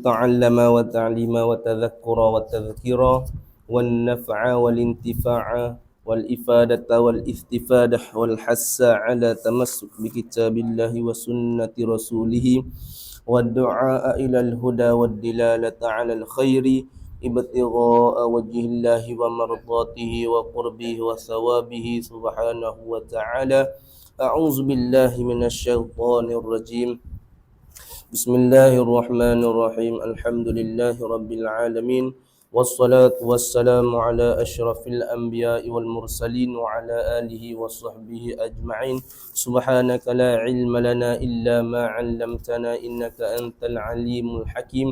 تعلم وتعليم وتذكر وتذكيرا والنفع والانتفاع والإفادة والاستفادة والحث على تمسك بكتاب الله وسنة رسوله والدعاء إلى الهدى والدلالة على الخير ابتغاء وجه الله ومرضاته وقربه وثوابه سبحانه وتعالى. أعوذ بالله من الشيطان الرجيم. بسم الله الرحمن الرحيم. الحمد لله رب العالمين والصلاة والسلام على أشرف الأنبياء والمرسلين وعلى آله وصحبه أجمعين. سبحانك لا علم لنا إلا ما علمتنا إنك أنت العليم الحكيم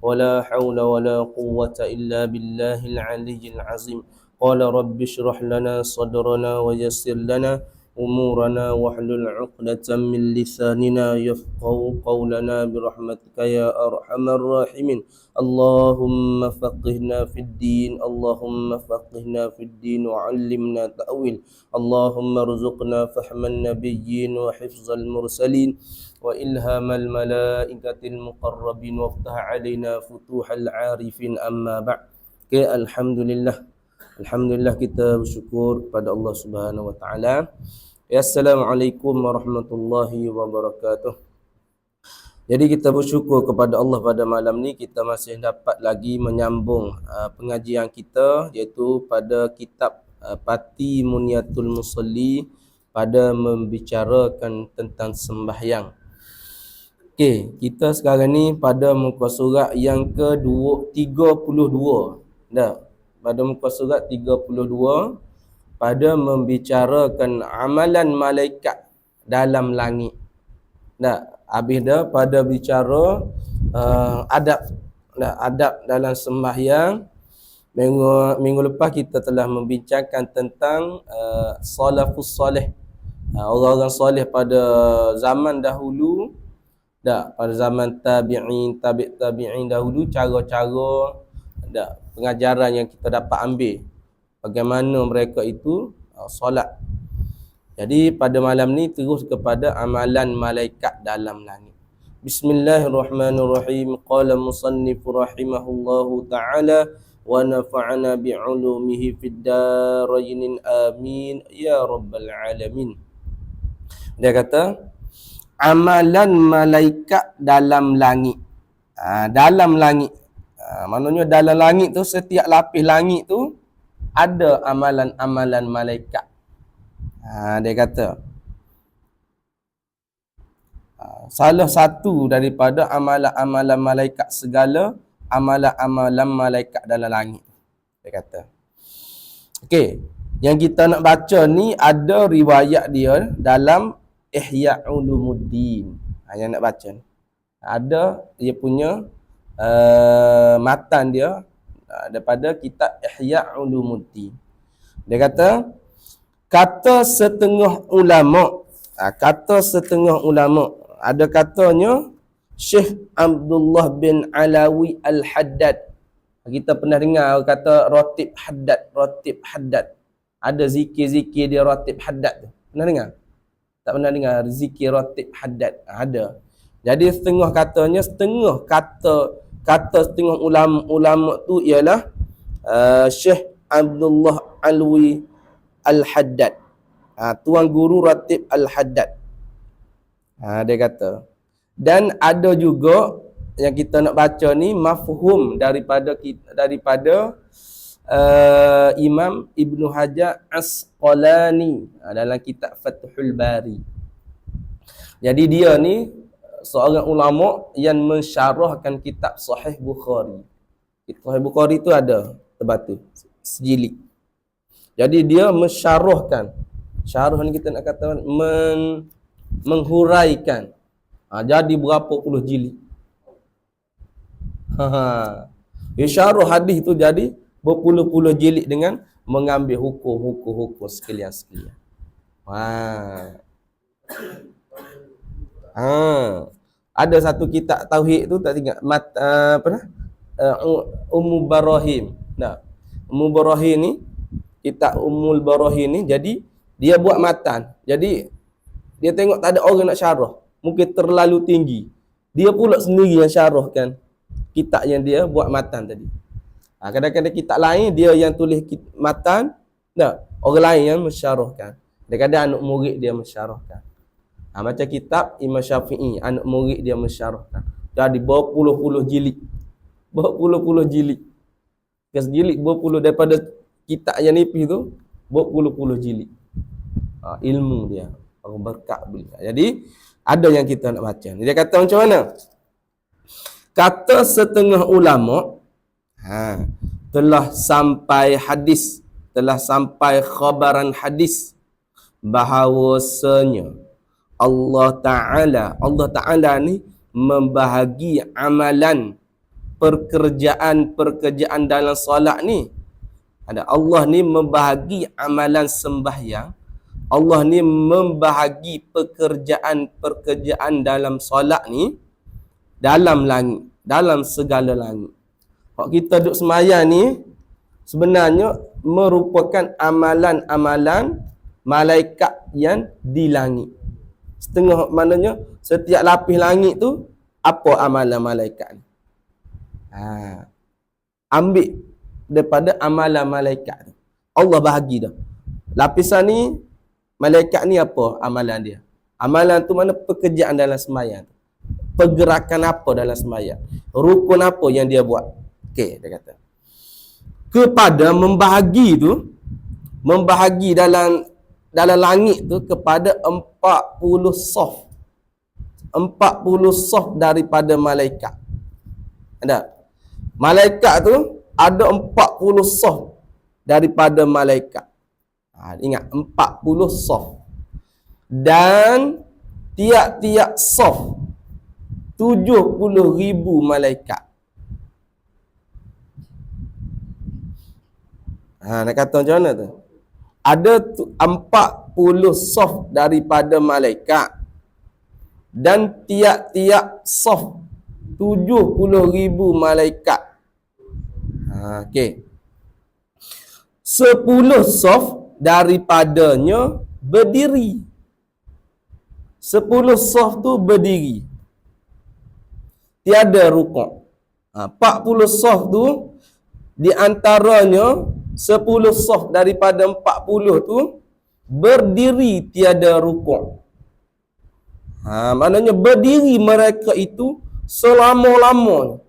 ولا حول ولا قوة إلا بالله العلي العظيم. قال رب اشرح لنا صدرنا ويسر لنا أمورنا واحلل عقدة من لساننا يفقه قولنا برحمتك يا أرحم الراحمين. اللهم فقهنا في الدين، اللهم فقهنا في الدين وعلمنا تأويل. اللهم ارزقنا فهم النبيين وحفظ المرسلين وإلهام الملائكة المقربين وافتح علينا فتوح العارفين. أما بعد. Alhamdulillah kita bersyukur kepada Allah Subhanahu wa taala. Assalamualaikum warahmatullahi wabarakatuh. Jadi kita bersyukur kepada Allah pada malam ni kita masih dapat lagi menyambung pengajian kita, iaitu pada kitab Pati Muniatul Musalli pada membicarakan tentang sembahyang. Okey, kita sekarang ni pada muka surat yang ke-32. Dah. Pada muka surat 32 pada membicarakan amalan malaikat dalam langit. Dah, habis dah pada bicara adab dalam sembahyang. Minggu lepas kita telah membincangkan tentang salafus soleh. Orang-orang soleh pada zaman dahulu, pada zaman tabi'in dahulu, cara-cara pengajaran yang kita dapat ambil bagaimana mereka itu solat. Jadi pada malam ni terus kepada amalan malaikat dalam langit. Bismillahirrahmanirrahim. Qala musannif rahimahullahu ta'ala wa nafa'ana bi'ulumihi fid darain amin ya rabbal alamin. Dia kata amalan malaikat dalam langit. Dalam langit. Maknanya dalam langit tu, setiap lapis langit tu ada amalan-amalan malaikat. Dia kata salah satu daripada amalan-amalan malaikat segala, amalan-amalan malaikat dalam langit. Dia kata. Okey, yang kita nak baca ni ada riwayat dia dalam Ihya Ulumuddin. Yang nak baca ni ada dia punya matan dia daripada kitab Ihya Ulumuddin. Dia kata setengah ulama, ada katanya Syekh Abdullah bin Alawi Al-Haddad. Kita pernah dengar kata Ratib Haddad. Ada zikir-zikir dia Ratib Haddad tu. Pernah dengar? Tak pernah dengar zikir Ratib Haddad? Ada. Jadi setengah ulama tu ialah Syekh Abdullah Alwi Al-Haddad, tuan guru Ratib Al-Haddad. Dia kata, dan ada juga yang kita nak baca ni mafhum daripada Imam Ibnu Hajar Asqalani dalam kitab Fathul Bari. Jadi dia ni seorang ulama yang mensyarahkan kitab Sahih Bukhari. Sahih Bukhari tu ada terbatu sejilid. Jadi dia mensyarahkan. Syarah ni kita nak kata menghuraikan. Jadi berapa puluh jilid. Dia syarah hadis tu jadi berpuluh-puluh jilid dengan mengambil hukum sekalian-sekalian. Ada satu kitab tauhid tu tak ingat Ummul Barahim. Ummul Barahim ni, kitab Ummul Barahim ni, jadi dia buat matan. Jadi dia tengok tak ada orang nak syarah, mungkin terlalu tinggi. Dia pula sendiri yang syarahkan. kitab yang dia buat matan tadi. Kadang-kadang kitab lain dia yang tulis matan, orang lain yang mensyarahkan. Kadang-kadang anak murid dia mensyarahkan. Macam kitab Imam Syafi'i, anak murid dia mensyarahkan. Jadi berpuluh-puluh jilid. Berpuluh-puluh jilid. Jilid berpuluh daripada kitab yang nipis tu, berpuluh-puluh jilid. Ilmu dia. Orang berkat beliau. Jadi, ada yang kita nak baca. Dia kata macam mana? Kata setengah ulama, telah sampai hadis, telah sampai khabaran hadis, bahawasanya Allah Ta'ala ni membahagi amalan pekerjaan dalam solat ni. Allah ni membahagi amalan sembahyang. Allah ni membahagi pekerjaan dalam solat ni dalam langit, dalam segala langit. Kalau kita duduk sembahyang ni sebenarnya merupakan amalan-amalan malaikat yang di langit. Setengah maknanya setiap lapis langit tu apa amalan malaikat ni. Ambil daripada amalan malaikat tu. Allah bahagi dah. Lapisan ni malaikat ni apa amalan dia? Amalan tu mana pekerjaan dalam sembahyang tu. Pergerakan apa dalam sembahyang? Rukun apa yang dia buat? Okey, dia kata. Kepada membahagi dalam langit tu kepada 40 saf. 40 saf daripada malaikat. Ada? Malaikat tu ada 40 saf daripada malaikat. Ingat 40 saf. Dan tiap-tiap saf 70,000 malaikat. Nak kata macam mana tu? Ada 40 saf daripada malaikat dan tiap-tiap saf 70,000 malaikat. Okey. 10 saf daripadanya berdiri. 10 saf tu berdiri. Tiada rukuk. 40 saf tu di antaranya 10 saf daripada 40 tu berdiri tiada rukuk. Maknanya berdiri mereka itu selama-lamanya.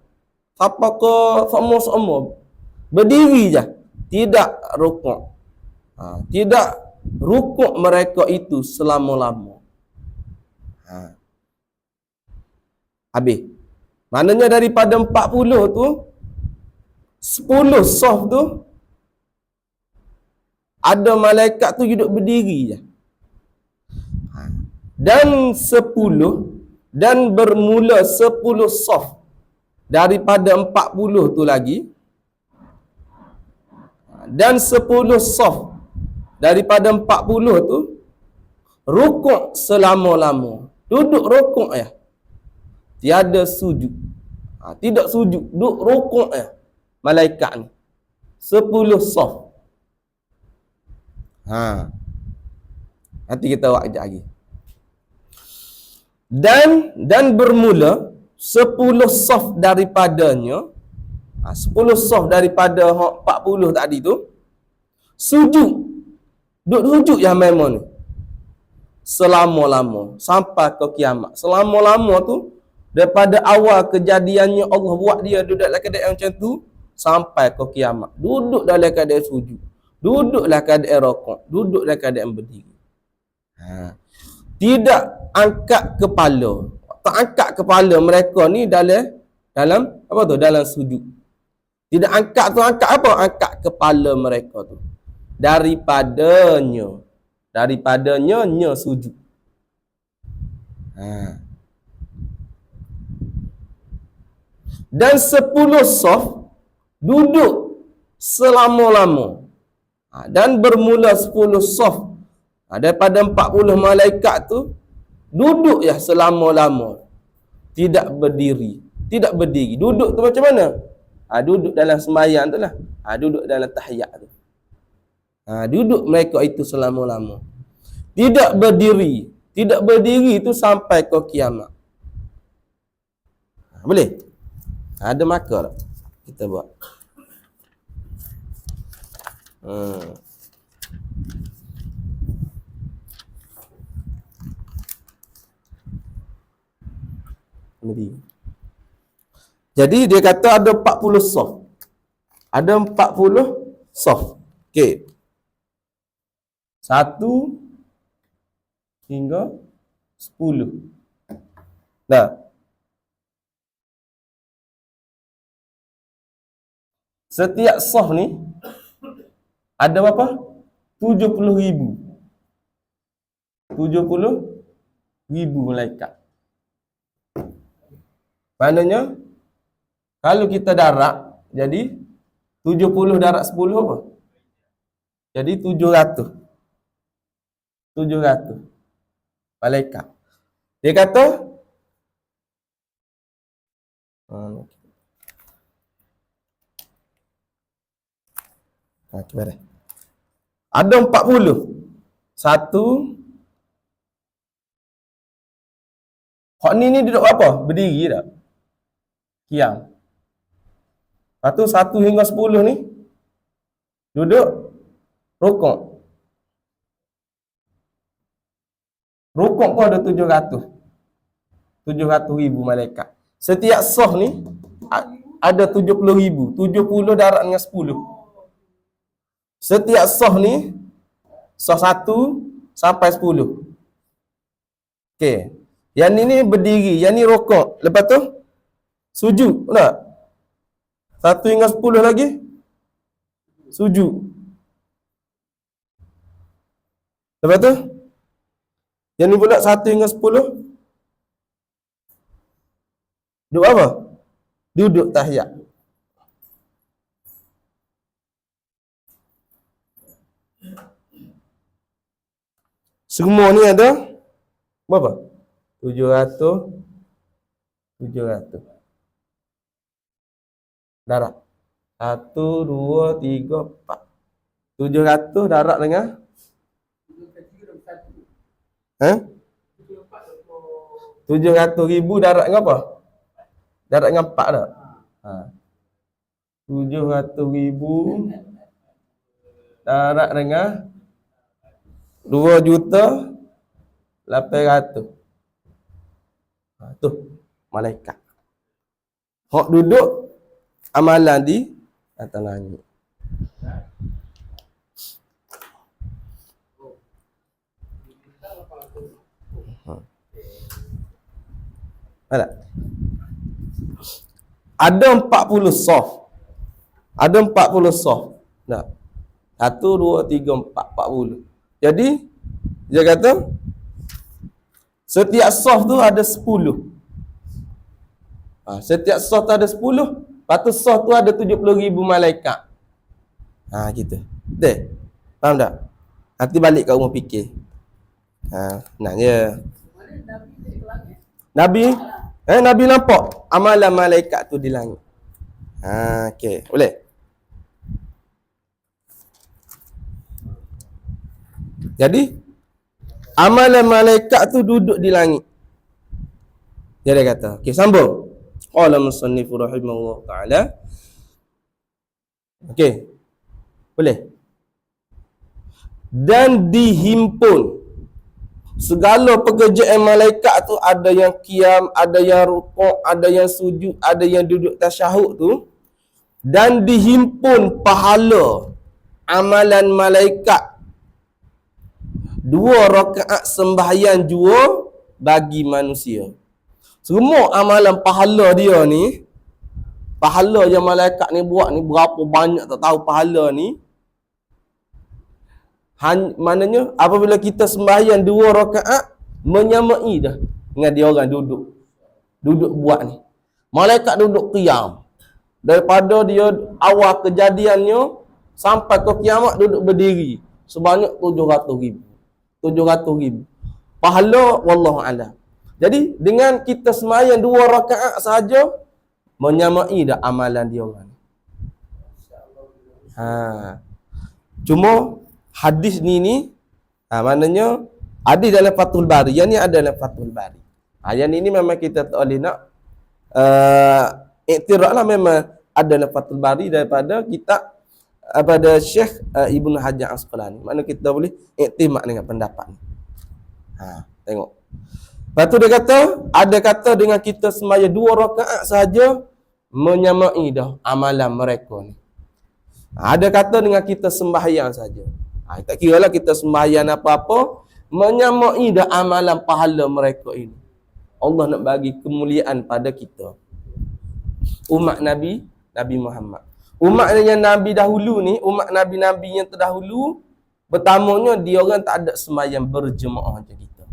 Siapa ke semua berdiri je, tidak rukuk. Tidak rukuk mereka itu selama-lama. Habis. Maknanya daripada 40 tu 10 saf tu ada malaikat tu duduk berdiri je. Dan 10 dan bermula 10 saf daripada 40 tu lagi. Dan 10 saf daripada 40 tu rukuk selama-lama. Duduk rukuk ya. Tiada sujud. Tidak sujud, duduk rukuk ya. Malaikat ni 10 saf. Nanti kita buat kejap lagi. Dan bermula 10 saf daripadanya, 10 saf daripada 40 tadi tu sujud. Duduk sujud yang memang ni selama-lama sampai ke kiamat. Selama-lama tu daripada awal kejadiannya Allah buat dia duduk dalam keadaan macam tu sampai ke kiamat. Duduk dalam keadaan sujud. Duduk dalam keadaan rukuk. Duduk dalam keadaan berdiri. Tidak angkat kepala. Tak angkat kepala mereka ni dalam apa tu? Dalam sujud. Tidak angkat tu angkat apa? Angkat kepala mereka tu. Daripadanya sujud. Dan 10 saf duduk selama-lama. Dan bermula 10 saf daripada 40 malaikat tu duduk ya selama-lama. Tidak berdiri. Duduk tu macam mana? Duduk dalam sembahyang tu lah. Duduk dalam tahiyat tu. Duduk mereka itu selama-lama. Tidak berdiri tu sampai ke kiamat. Boleh? Ada marker tak? Kita buat. Jadi dia kata ada 40 soft. Ada 40 soft. Okey. 1 hingga 10. Nah. Setiap soft ni ada berapa? 70,000. 70,000 malaikat. Maknanya kalau kita darat, jadi 70 darat 10 apa? Jadi 700. 700 malaikat. Dia kata kemana? Ada 40. 1. Hak ni duduk apa? Berdiri tak? Kiam. Lepas tu 1 hingga 10 ni duduk rukuk. Rukuk pun ada 700. 700,000 malaikat. Setiap sah ni ada 70,000. 70 darat dengan 10. Setiap sah ni sah 1 sampai 10. Okey. Yang ni berdiri, yang ni rukuk. Lepas tu sujud, tak? 1 hingga 10 lagi sujud. Lepas tu yang ni pula 1 hingga 10 duduk apa? Duduk tahiyat. Semua ni ada berapa? 700 darat. 1, 2, 3, 4. 700 darat dengan 700,000 darat dengan apa? Darat dengan 4 tak? 700,000 darat dengan 2,800,000. Tu malaikat. Hak duduk amalan di atas langit. Ada 40 soft. Ada 40 soft. Nah. 1, 2, 3, 4, 40. Jadi dia kata setiap soft tu ada 10. Setiap soft tu ada 10. Lepas tu soft tu ada 70,000 malaikat. Gitu. Betul? Faham tak? Nanti balik kat rumah fikir. Nak je. Nabi Nabi nampak amalan malaikat tu di langit. Okey, boleh? Jadi amalan malaikat tu duduk di langit. Dia kata, okey, sambung. Qala musannif rahimahullah taala. Okey. Boleh? Dan dihimpun segala pekerjaan malaikat tu, ada yang qiyam, ada yang rukuk, ada yang sujud, ada yang duduk tasyahud tu, dan dihimpun pahala amalan malaikat 2 rakaat sembahyang jua bagi manusia. Semua amalan pahala dia ni, pahala yang malaikat ni buat ni berapa banyak tak tahu pahala ni. Maknanya apabila kita sembahyang 2 rakaat menyamai dah dengan dia orang duduk buat ni. Malaikat duduk qiyam. Daripada dia awal kejadiannya sampai ke kiamat duduk berdiri sebanyak 700,000. 700,000. Pahala wallahu a'lam. Jadi dengan kita sembahyang 2 rakaat sahaja menyamai dah amalan dia orang. Cuma hadis ni maknanya hadis dalam Fathul Bari. Yang ni ada dalam Fathul Bari. Yang ni memang kita tak boleh nak Iktiraf lah memang ada Fathul Bari daripada kitab pada Syekh Ibnu Hajar Asqalani. Mana kita boleh iktimak dengan pendapat ni. Tengok. Lepas tu dia kata, ada kata dengan kita semaya 2 rakaat sahaja menyamai dah amalan mereka ni. Ada kata dengan kita sembahyang saja. Tak kira lah kita sembahyang apa-apa, menyamai dah amalan pahala mereka ini. Allah nak bagi kemuliaan pada kita. Umat Nabi Muhammad. Umat yang Nabi dahulu ni, umat Nabi-Nabi yang terdahulu, pertamanya dia orang tak ada sembahyang berjemaah macam kita.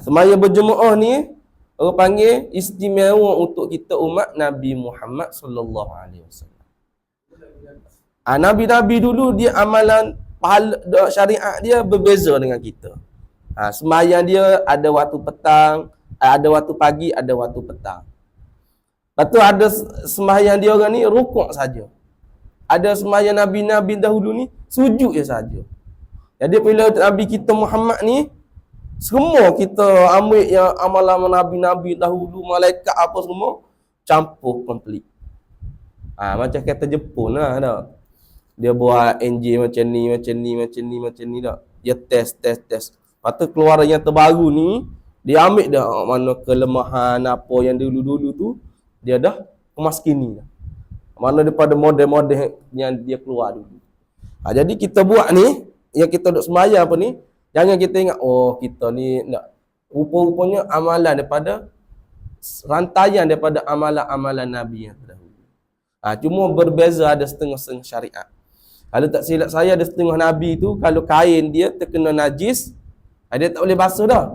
Sembahyang berjemaah ni orang panggil istimewa untuk kita umat Nabi Muhammad sallallahu alaihi wasallam. Nabi-nabi dulu dia amalan pahala syariat dia berbeza dengan kita. Sembahyang dia ada waktu petang, ada waktu pagi, ada waktu petang. Lepas tu ada sembahyang dia orang ni rukuk saja. Ada sembahyang nabi-nabi dahulu ni sujud je saja. Jadi bila Nabi kita Muhammad ni, semua kita ambil yang amalan nabi-nabi dahulu, malaikat apa semua campur komplit. Macam kata Jepun lah dah. Dia buat enjin macam ni dah. Dia test. Lepas tu keluar yang terbaru ni, dia ambil dah mana kelemahan apa yang dulu-dulu tu, dia dah kemas kini dah. Mana daripada model-model yang dia keluar dulu. Jadi kita buat ni, yang kita duk sembahyang apa ni, jangan kita ingat, kita ni nak rupa-rupanya amalan daripada rantaian daripada amalan-amalan Nabi yang terdahulu. Cuma berbeza ada setengah-setengah syariat. Kalau tak silap saya, ada setengah Nabi tu, kalau kain dia terkena najis, dia tak boleh basuh dah.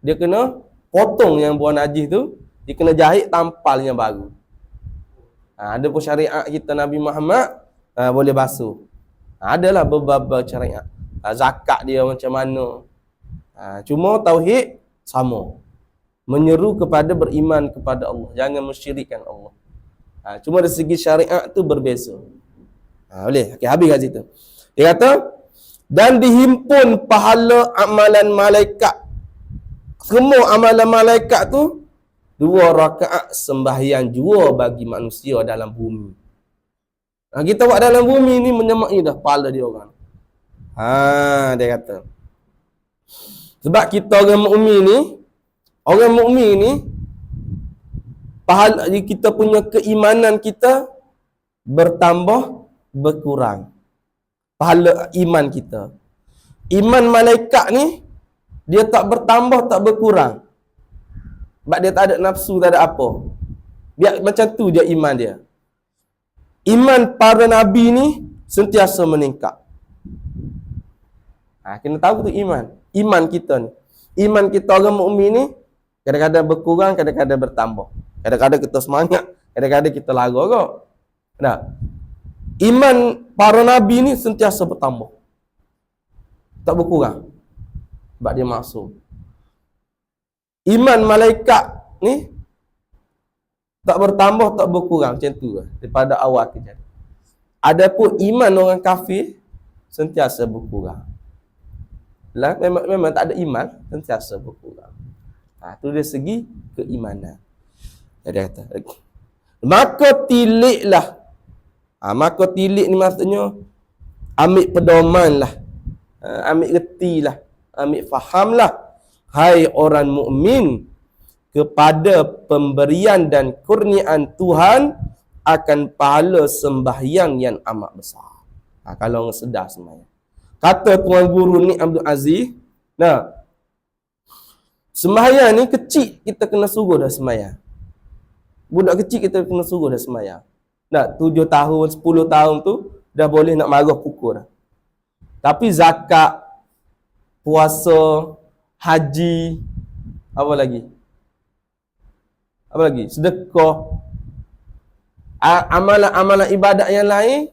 Dia kena potong yang buah najis tu, dia kena jahit tampal yang baru. Ada pun syariat kita Nabi Muhammad, boleh basuh. Adalah beberapa syariat. Zakat dia macam mana. Cuma tauhid sama. Menyeru kepada beriman kepada Allah. Jangan mensyirikkan Allah. Cuma dari segi syariat tu berbeza. Boleh? Okay, habis kat situ. Dia kata, dan dihimpun pahala amalan malaikat. Semua amalan malaikat tu 2 rakaat sembahyang jua bagi manusia dalam bumi. Kita buat dalam bumi ni menyemai dah pahala dia orang. Dia kata. Sebab kita orang mukmin ni pahala kita punya keimanan kita bertambah berkurang. Pahala iman kita. Iman malaikat ni dia tak bertambah tak berkurang. Sebab dia tak ada nafsu, tak ada apa. Biar macam tu je iman dia. Iman para nabi ni sentiasa meningkat. Kena tahu tu iman. Iman kita ni. Iman kita orang mukmin ni kadang-kadang berkurang, kadang-kadang bertambah. Kadang-kadang kita semangat, kadang-kadang kita lara kok. Iman para nabi ni sentiasa bertambah. Tak berkurang. Sebab dia maksum. Iman malaikat ni tak bertambah, tak berkurang. Macam tu lah. Daripada awal kejadian. Adapun iman orang kafir sentiasa berkurang. Memang tak ada iman, sentiasa berkurang. Tu dari segi keimanan. Dia kata, maka tiliklah. Maka tilik ni maksudnya ambil pedoman lah. Ambil reti lah. Ambil faham lah. Hai orang mukmin, kepada pemberian dan kurniaan Tuhan akan pahala sembahyang yang amat besar. Kalau orang sedar sembahyang. Kata Tuan Guru ni Abdul Aziz, sembahyang ni kecil kita kena suruh dah sembahyang. Budak kecil kita kena suruh dah sembahyang. 7 tahun, 10 tahun tu dah boleh nak marah pukul dah. Tapi zakat, puasa, haji, apa lagi? Sedekah. Amalan-amalan ibadat yang lain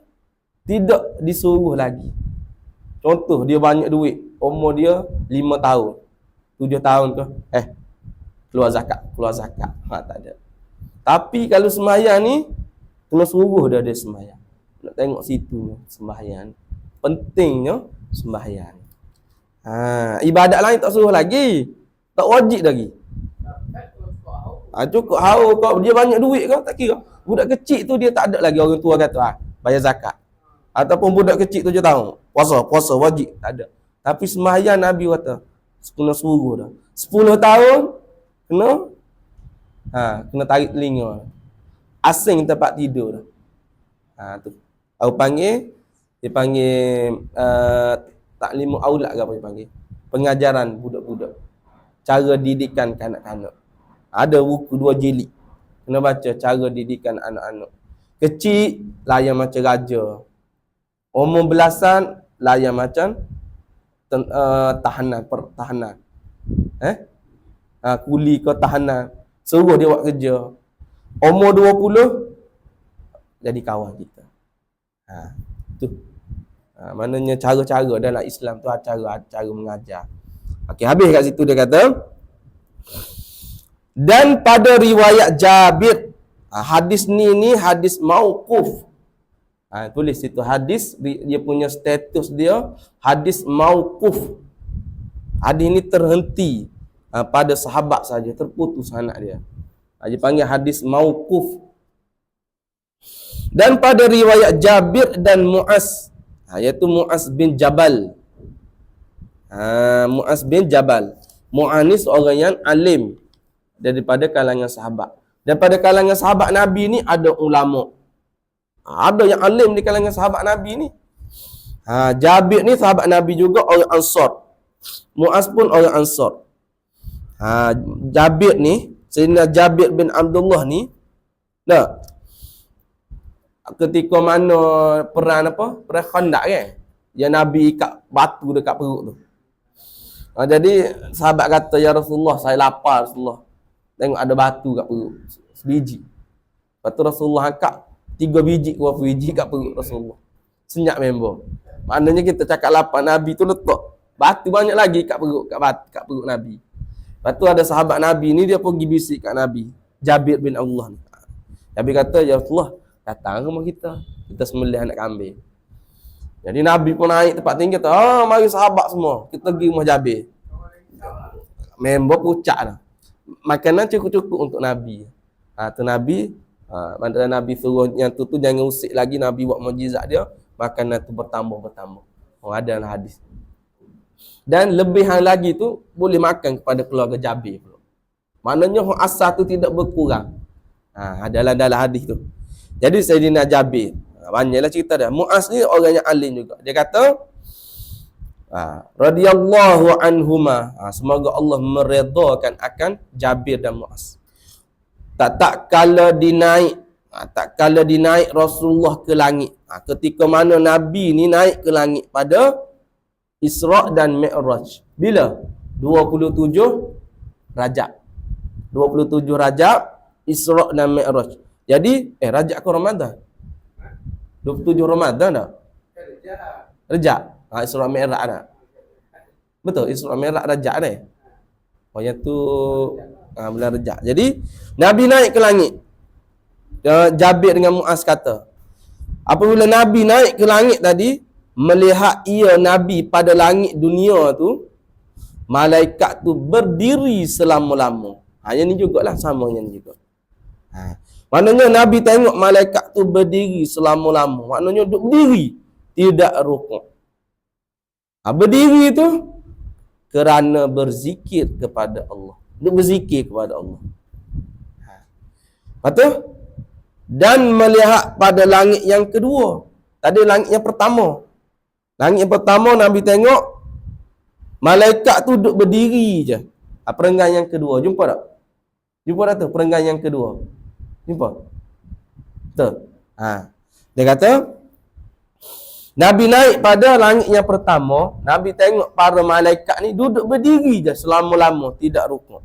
tidak disuruh lagi. Contoh, dia banyak duit, umur dia 5 tahun, 7 tahun ke, keluar zakat. Tak ada. Tapi kalau sembahyang ni kena suruh dah dia sembahyang. Nak tengok situ sembahyang. Pentingnya sembahyang. Ibadat lain tak suruh lagi. Tak wajib lagi. Cukup haus kau, dia banyak duit kau tak kira. Budak kecil tu dia tak ada lagi orang tua kata bayar zakat. Ataupun budak kecil 7 tahun, puasa wajib, tak ada. Tapi sembahyang Nabi kata kena suruh dah. 10 tahun kena kena tarik telinga. Asing tempat tidur dah. Tu. Aku panggil dia panggil taklimu aulad ke apa dia panggil. Pengajaran budak-budak. Cara didikan kanak-kanak. Ada buku 2 jilid. Kena baca cara didikan anak-anak. Kecil layan macam raja. Umur belasan layan macam pertahanan. Kuli ke tahanan. Suruh dia buat kerja. Umur 20 jadi kawan kita. Tu. Maknanya cara-cara dalam Islam tu cara mengajar. Okey, habis kat situ dia kata, dan pada riwayat Jabir, hadis ni hadis mauquf. Tulis situ hadis, dia punya status dia hadis mauquf. Hadis ni terhenti pada sahabat saja, terputus anak dia. Dia panggil hadis mauquf. Dan pada riwayat Jabir dan Muaz, iaitu Muaz bin Jabal. Muaz bin Jabal. Muaz ni seorang yang alim daripada kalangan sahabat. Daripada kalangan sahabat Nabi ni ada ulama. Ada yang alim di kalangan sahabat Nabi ni. Jabir ni sahabat Nabi juga, orang Ansar. Muaz pun orang Ansar. Jabir ni, Sayyidina Jabir bin Abdullah ni, ketika mana perang Perang Khandaq kan? Yang Nabi ikat batu dekat perut tu. Jadi sahabat kata, ya Rasulullah, saya lapar Rasulullah. Tengok ada batu kat perut, sebiji. Lepas tu Rasulullah angkat 3 biji ke berapa biji kat perut Rasulullah. Senyap member. Maknanya kita cakap lapar, Nabi tu letak batu banyak lagi kat perut, kat perut Nabi. Lepas tu ada sahabat Nabi ni, dia pergi bisik kat Nabi, Jabir bin Allah ni. Nabi kata, ya Rasulullah, datang rumah kita sembelih anak kambing. Jadi Nabi pun naik tempat tinggi, kata, mari sahabat semua, kita pergi rumah Jabir. Member pucak dah. Makanan cukup-cukup untuk Nabi. Tu Nabi, mana Nabi suruh yang tu jangan usik lagi, Nabi buat mukjizat dia, makanan tu bertambah. Ada lah hadis. Dan lebihan lagi tu boleh makan kepada keluarga Jabir. Maknanya asal tu tidak berkurang. Dalam hadis tu. Jadi Sayyidina Jabir, banyaklah cerita dia. Muaz ni orang yang alim juga. Dia kata, radhiyallahu anhuma, semoga Allah meredakan akan Jabir dan Muaz. Tak kala dinaik Rasulullah ke langit. Ketika mana Nabi ni naik ke langit pada Isra' dan Mi'raj. Bila? 27 Rajab. 27 Rajab, Isra' dan Mi'raj. Jadi, Rajab ke Ramadan? 27 Ramadan tak? Rajab. Isra' Mi'raj tak? Betul, Isra' Mi'raj Rajab ni. Yang tu bulan Rajab. Jadi, Nabi naik ke langit. Jabir dengan Muaz kata, apabila Nabi naik ke langit tadi, melihat ia Nabi pada langit dunia tu, malaikat tu berdiri selama-lama. Yang ni jugalah, sama yang ni juga. Maknanya Nabi tengok malaikat tu berdiri selama-lama. Maknanya duduk berdiri, tidak rukuk. Berdiri tu kerana berzikir kepada Allah. Duduk berzikir kepada Allah. Lepas tu, dan melihat pada langit yang kedua. Tadi langit yang pertama. Langit yang pertama Nabi tengok malaikat tu duduk berdiri je. Perenggan yang kedua. Jumpa tak? Jumpa tak tu? Perenggan yang kedua. Jumpa? Betul? Dia kata, Nabi naik pada langit yang pertama, Nabi tengok para malaikat ni duduk berdiri je selama-lama, tidak rukuk.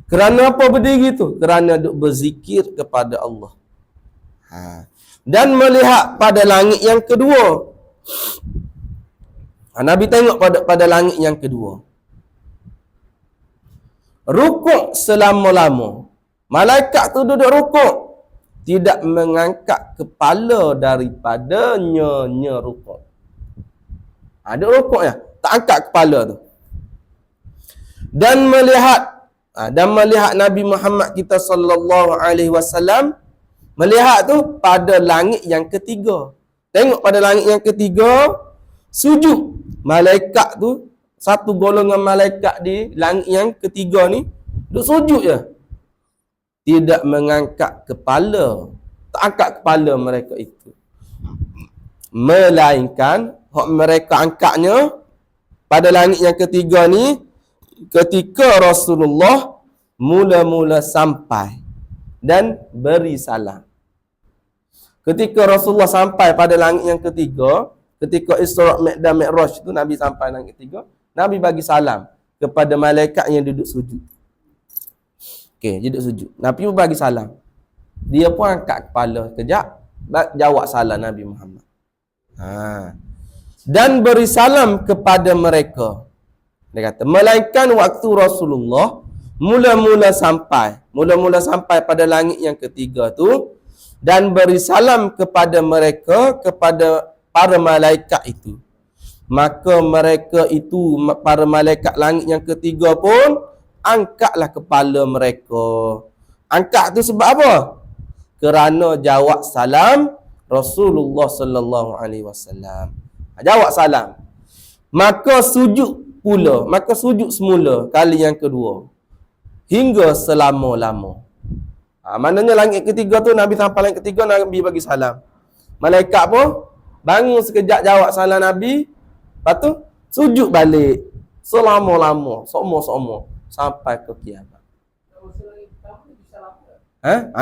Kerana apa berdiri tu? Kerana duduk berzikir kepada Allah. Dan melihat pada langit yang kedua. Nabi tengok pada langit yang kedua. Rukuk selama-lama. Malaikat tu duduk rukuk, tidak mengangkat kepala daripadanya rukuk. Ada rukuk ya, tak angkat kepala tu. Dan melihat Dan melihat Nabi Muhammad kita sallallahu alaihi wasallam, melihat tu pada langit yang ketiga. Tengok pada langit yang ketiga, sujud. Malaikat tu, satu golongan malaikat di langit yang ketiga ni, duk sujud je. Tidak mengangkat kepala. Tak angkat kepala mereka itu. Melainkan, hak mereka angkatnya, pada langit yang ketiga ni, ketika Rasulullah mula-mula sampai dan beri salam. Ketika Rasulullah sampai pada langit yang ketiga, ketika Isra' dan Mi'raj tu Nabi sampai langit ketiga, Nabi bagi salam kepada malaikat yang duduk sujud. Okey, duduk sujud. Nabi pun bagi salam. Dia pun angkat kepala kejap, jawab salam Nabi Muhammad. Dan beri salam kepada mereka. Dia kata, melainkan waktu Rasulullah mula-mula sampai pada langit yang ketiga tu, dan beri salam kepada mereka, kepada para malaikat itu. Maka mereka itu, para malaikat langit yang ketiga pun, angkatlah kepala mereka. Angkat tu sebab apa? Kerana jawab salam Rasulullah sallallahu alaihi wasallam. Jawab salam. Maka sujud pula, maka sujud semula kali yang kedua. Hingga selama-lama. Maknanya langit ketiga tu, Nabi sampai langit ketiga, Nabi bagi salam. Malaikat pun bangun sekejap jawab salam Nabi. Lepas tu sujud balik. Selama-lama, semua sampai ke kiamat.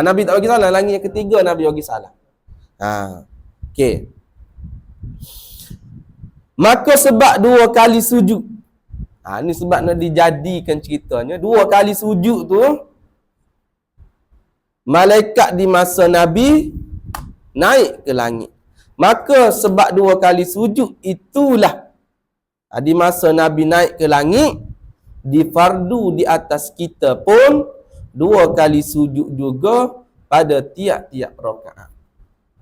Nabi tak bagi salam. Langit yang ketiga Nabi bagi salam. Okey. Maka sebab dua kali sujud. Ni sebab nak dijadikan ceritanya. Dua kali sujud tu, malaikat di masa Nabi naik ke langit. Maka sebab dua kali sujud itulah, di masa Nabi naik ke langit, di fardu di atas kita pun dua kali sujud juga pada tiap-tiap rakaat.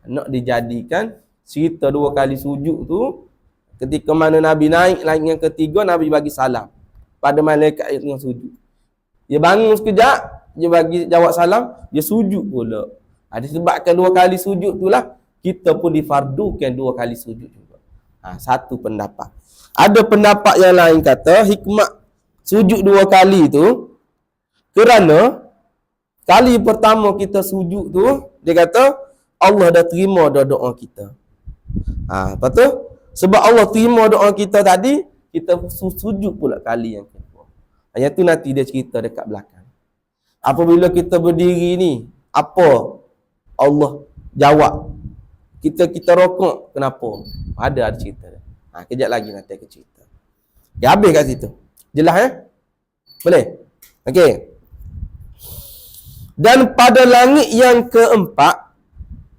Nak dijadikan cerita dua kali sujud tu, ketika mana Nabi naik langit yang ketiga, Nabi bagi salam pada malaikat yang sujud. Dia bangun sekejap, dia bagi jawab salam, dia sujud pula. Disebabkan dua kali sujud itulah, kita pun difardukan dua kali sujud juga. Satu pendapat. Ada pendapat yang lain kata, hikmat sujud dua kali tu, kerana kali pertama kita sujud tu, dia kata, Allah dah terima dah doa kita. Lepas tu, sebab Allah terima doa kita tadi, kita sujud pula kali yang kedua. Yang tu nanti dia cerita dekat belakang. Apabila kita berdiri ni, apa Allah jawab? Kita rokok, kenapa? Ada cerita dia. Kejap lagi nanti aku cerita. Dia habis kat situ. Jelas Boleh? Okey. Dan pada langit yang keempat,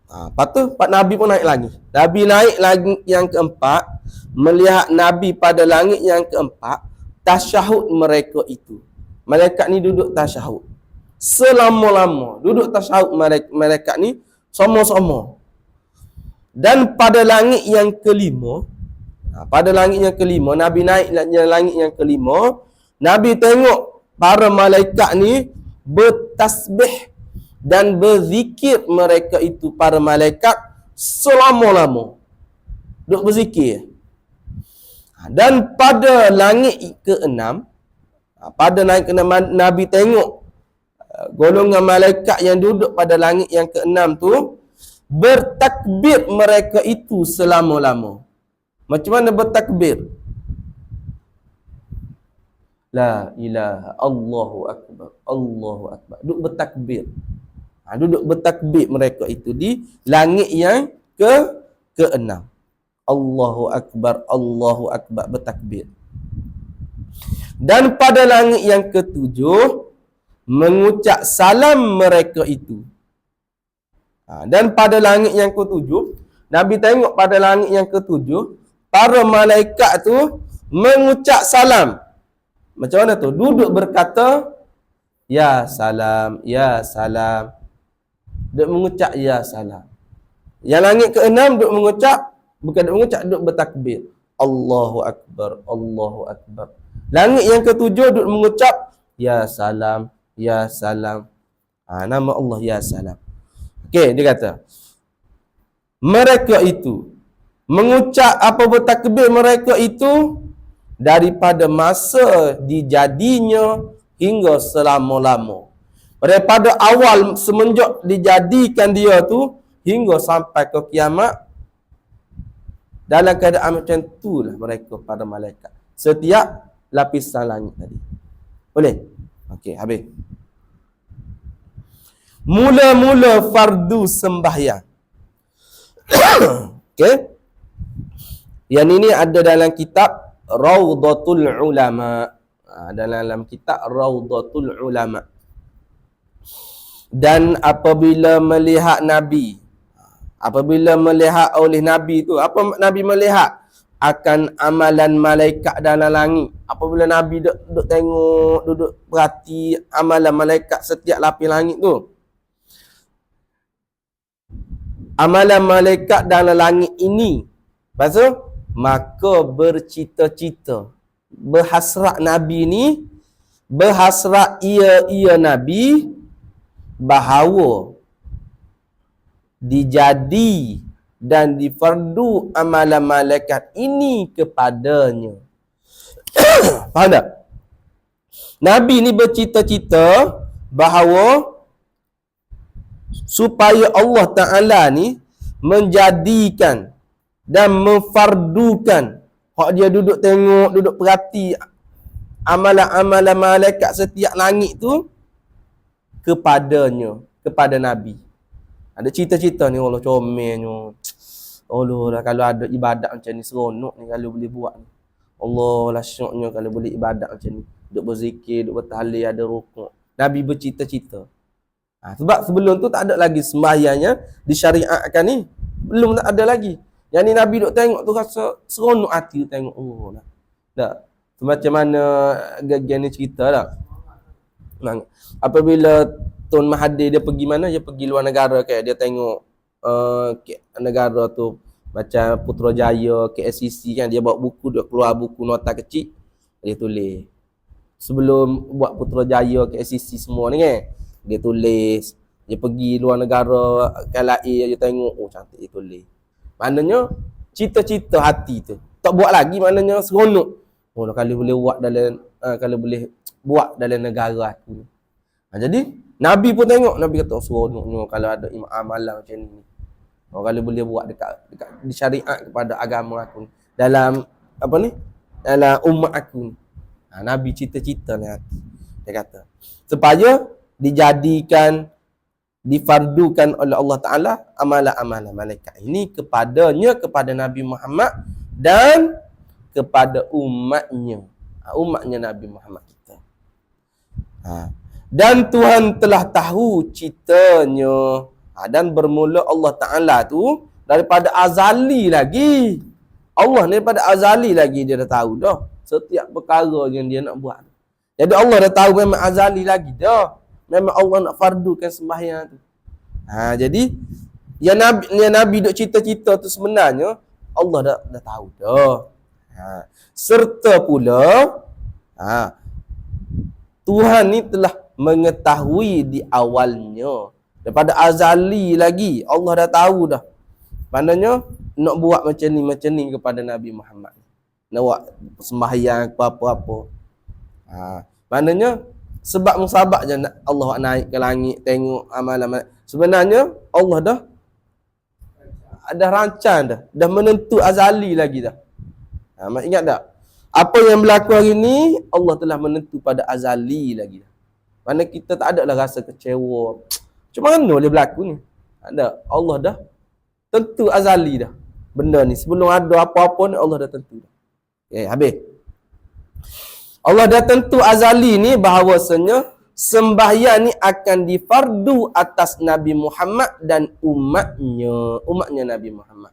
lepas tu Nabi pun naik lagi. Nabi naik langit yang keempat, melihat Nabi pada langit yang keempat, tasyahud mereka itu. Malaikat ni duduk tasyahud. Selama-lama duduk tasyahud malaikat ni sama-sama. Dan pada langit yang kelima, Nabi naik langit yang kelima, Nabi tengok para malaikat ni bertasbih dan berzikir mereka itu, para malaikat selama-lama duk berzikir. Dan pada langit ke-6, Nabi tengok golongan malaikat yang duduk pada langit yang ke-6 tu bertakbir mereka itu selama-lama. Macam mana bertakbir? La ilaha Allahu akbar, Allahu akbar. Duduk bertakbir. Duduk bertakbir mereka itu di langit yang ke-6. Allahu akbar, Allahu akbar, bertakbir. Dan pada langit yang ke-7 mengucap salam mereka itu. Dan pada langit yang ke-7, Nabi tengok pada langit yang ke-7, para malaikat tu mengucap salam. Macam mana tu? Duduk berkata, ya salam, ya salam. Duduk mengucap ya salam. Yang langit ke-6 duduk mengucap, bukan duduk mengucap, duduk bertakbir. Allahu akbar, Allahu akbar. Langit yang ke-7 duduk mengucap Ya Salam, Ya Salam. Nama Allah Ya Salam. Okey, dia kata, mereka itu mengucap apa bertakbir mereka itu daripada masa dijadinya hingga selama-lama. Daripada awal semenjak dijadikan dia tu hingga sampai ke kiamat, dalam keadaan macam itulah mereka pada malaikat. Setiap lapisan langit tadi. Boleh? Okey, habis. Mula-mula fardu sembahyang. Okey. Yang ini ada dalam kitab Raudhatul Ulama. Dalam kitab Raudhatul Ulama. Dan apabila melihat Nabi, apabila melihat oleh Nabi tu, apa Nabi melihat? Akan amalan malaikat dalam langit. Apabila Nabi duduk tengok, duduk perhati amalan malaikat setiap lapis langit tu. Amalan malaikat dalam langit ini. Lepas tu, maka bercita-cita. Berhasrat Nabi ni, berhasrat ia Nabi, bahawa dijadi dan difardu amalan malaikat ini kepadanya. Faham tak? Nabi ni bercita-cita bahawa supaya Allah Ta'ala ni menjadikan dan memfardukan, hak dia duduk tengok, duduk perhati amalan-amalan malaikat setiap langit tu kepadanya, kepada Nabi. Ada cita-cita ni, Allah comelnya. Allah lah, kalau ada ibadat macam ni seronok ni kalau boleh buat ni. Allah lah syoknya kalau boleh ibadat macam ni. Duduk berzikir, duduk bertahlil, ada rukuk. Nabi bercita-cita. Sebab sebelum tu tak ada lagi sembahyangnya disyariatkan ni. Belum tak ada lagi. Yang ni Nabi duk tengok tu rasa seronok hati tengok. Oh lah. Tak. Macam mana gagian ni cerita lah. Apabila Tun Mahathir dia pergi mana? Dia pergi luar negara kayak dia tengok negara tu macam Putrajaya, KSCC kan, dia bawa buku, dia keluar buku nota kecil, dia tulis. Sebelum buat Putrajaya, KSCC semua ni kan, dia tulis. Dia pergi luar negara lain, dia tengok, oh cantik, dia tulis. Maknanya cita-cita hati tu tak buat lagi, maknanya seronok. Oh kalau boleh buat dalam kalau boleh buat dalam negara aku ni. Jadi Nabi pun tengok, Nabi kata seronoknya kalau ada amalan macam ni. Oh, kalau boleh buat dekat di syariat kepada agama aku ni, dalam apa ni? Dalam umat aku ni. Nabi cita-cita ni hati. Dia kata supaya dijadikan, difardukan oleh Allah Ta'ala amalan-amalan malaikat ini kepadanya, kepada Nabi Muhammad dan kepada umatnya. Umatnya Nabi Muhammad kita. Dan Tuhan telah tahu citanya. Dan bermula Allah Ta'ala tu daripada azali lagi. Allah ni daripada azali lagi dia dah tahu dah setiap perkara yang dia nak buat. Jadi Allah dah tahu memang azali lagi dah. Memang Allah nak fardukan sembahyang tu. Jadi yang Nabi duk cita-cita tu sebenarnya Allah dah tahu dah. Serta pula Tuhan ni telah mengetahui di awalnya. Daripada azali lagi Allah dah tahu dah. Maknanya nak buat macam ni kepada Nabi Muhammad. Nak buat sembahyang apa-apa. Maknanya sebab musabak je Allah naik ke langit tengok amalan. Sebenarnya Allah dah ada rancang dah menentu azali lagi dah. Ingat tak? Apa yang berlaku hari ni Allah telah menentu pada azali lagi dah. Mana kita tak ada lah rasa kecewa. Macam mana boleh berlaku ni? Ada. Allah dah tentu azali dah. Benda ni sebelum ada apa-apa ni Allah dah tentu dah. Habis. Allah dah tentu azali ni bahawasanya sembahyang ni akan difardu atas Nabi Muhammad dan umatnya Nabi Muhammad.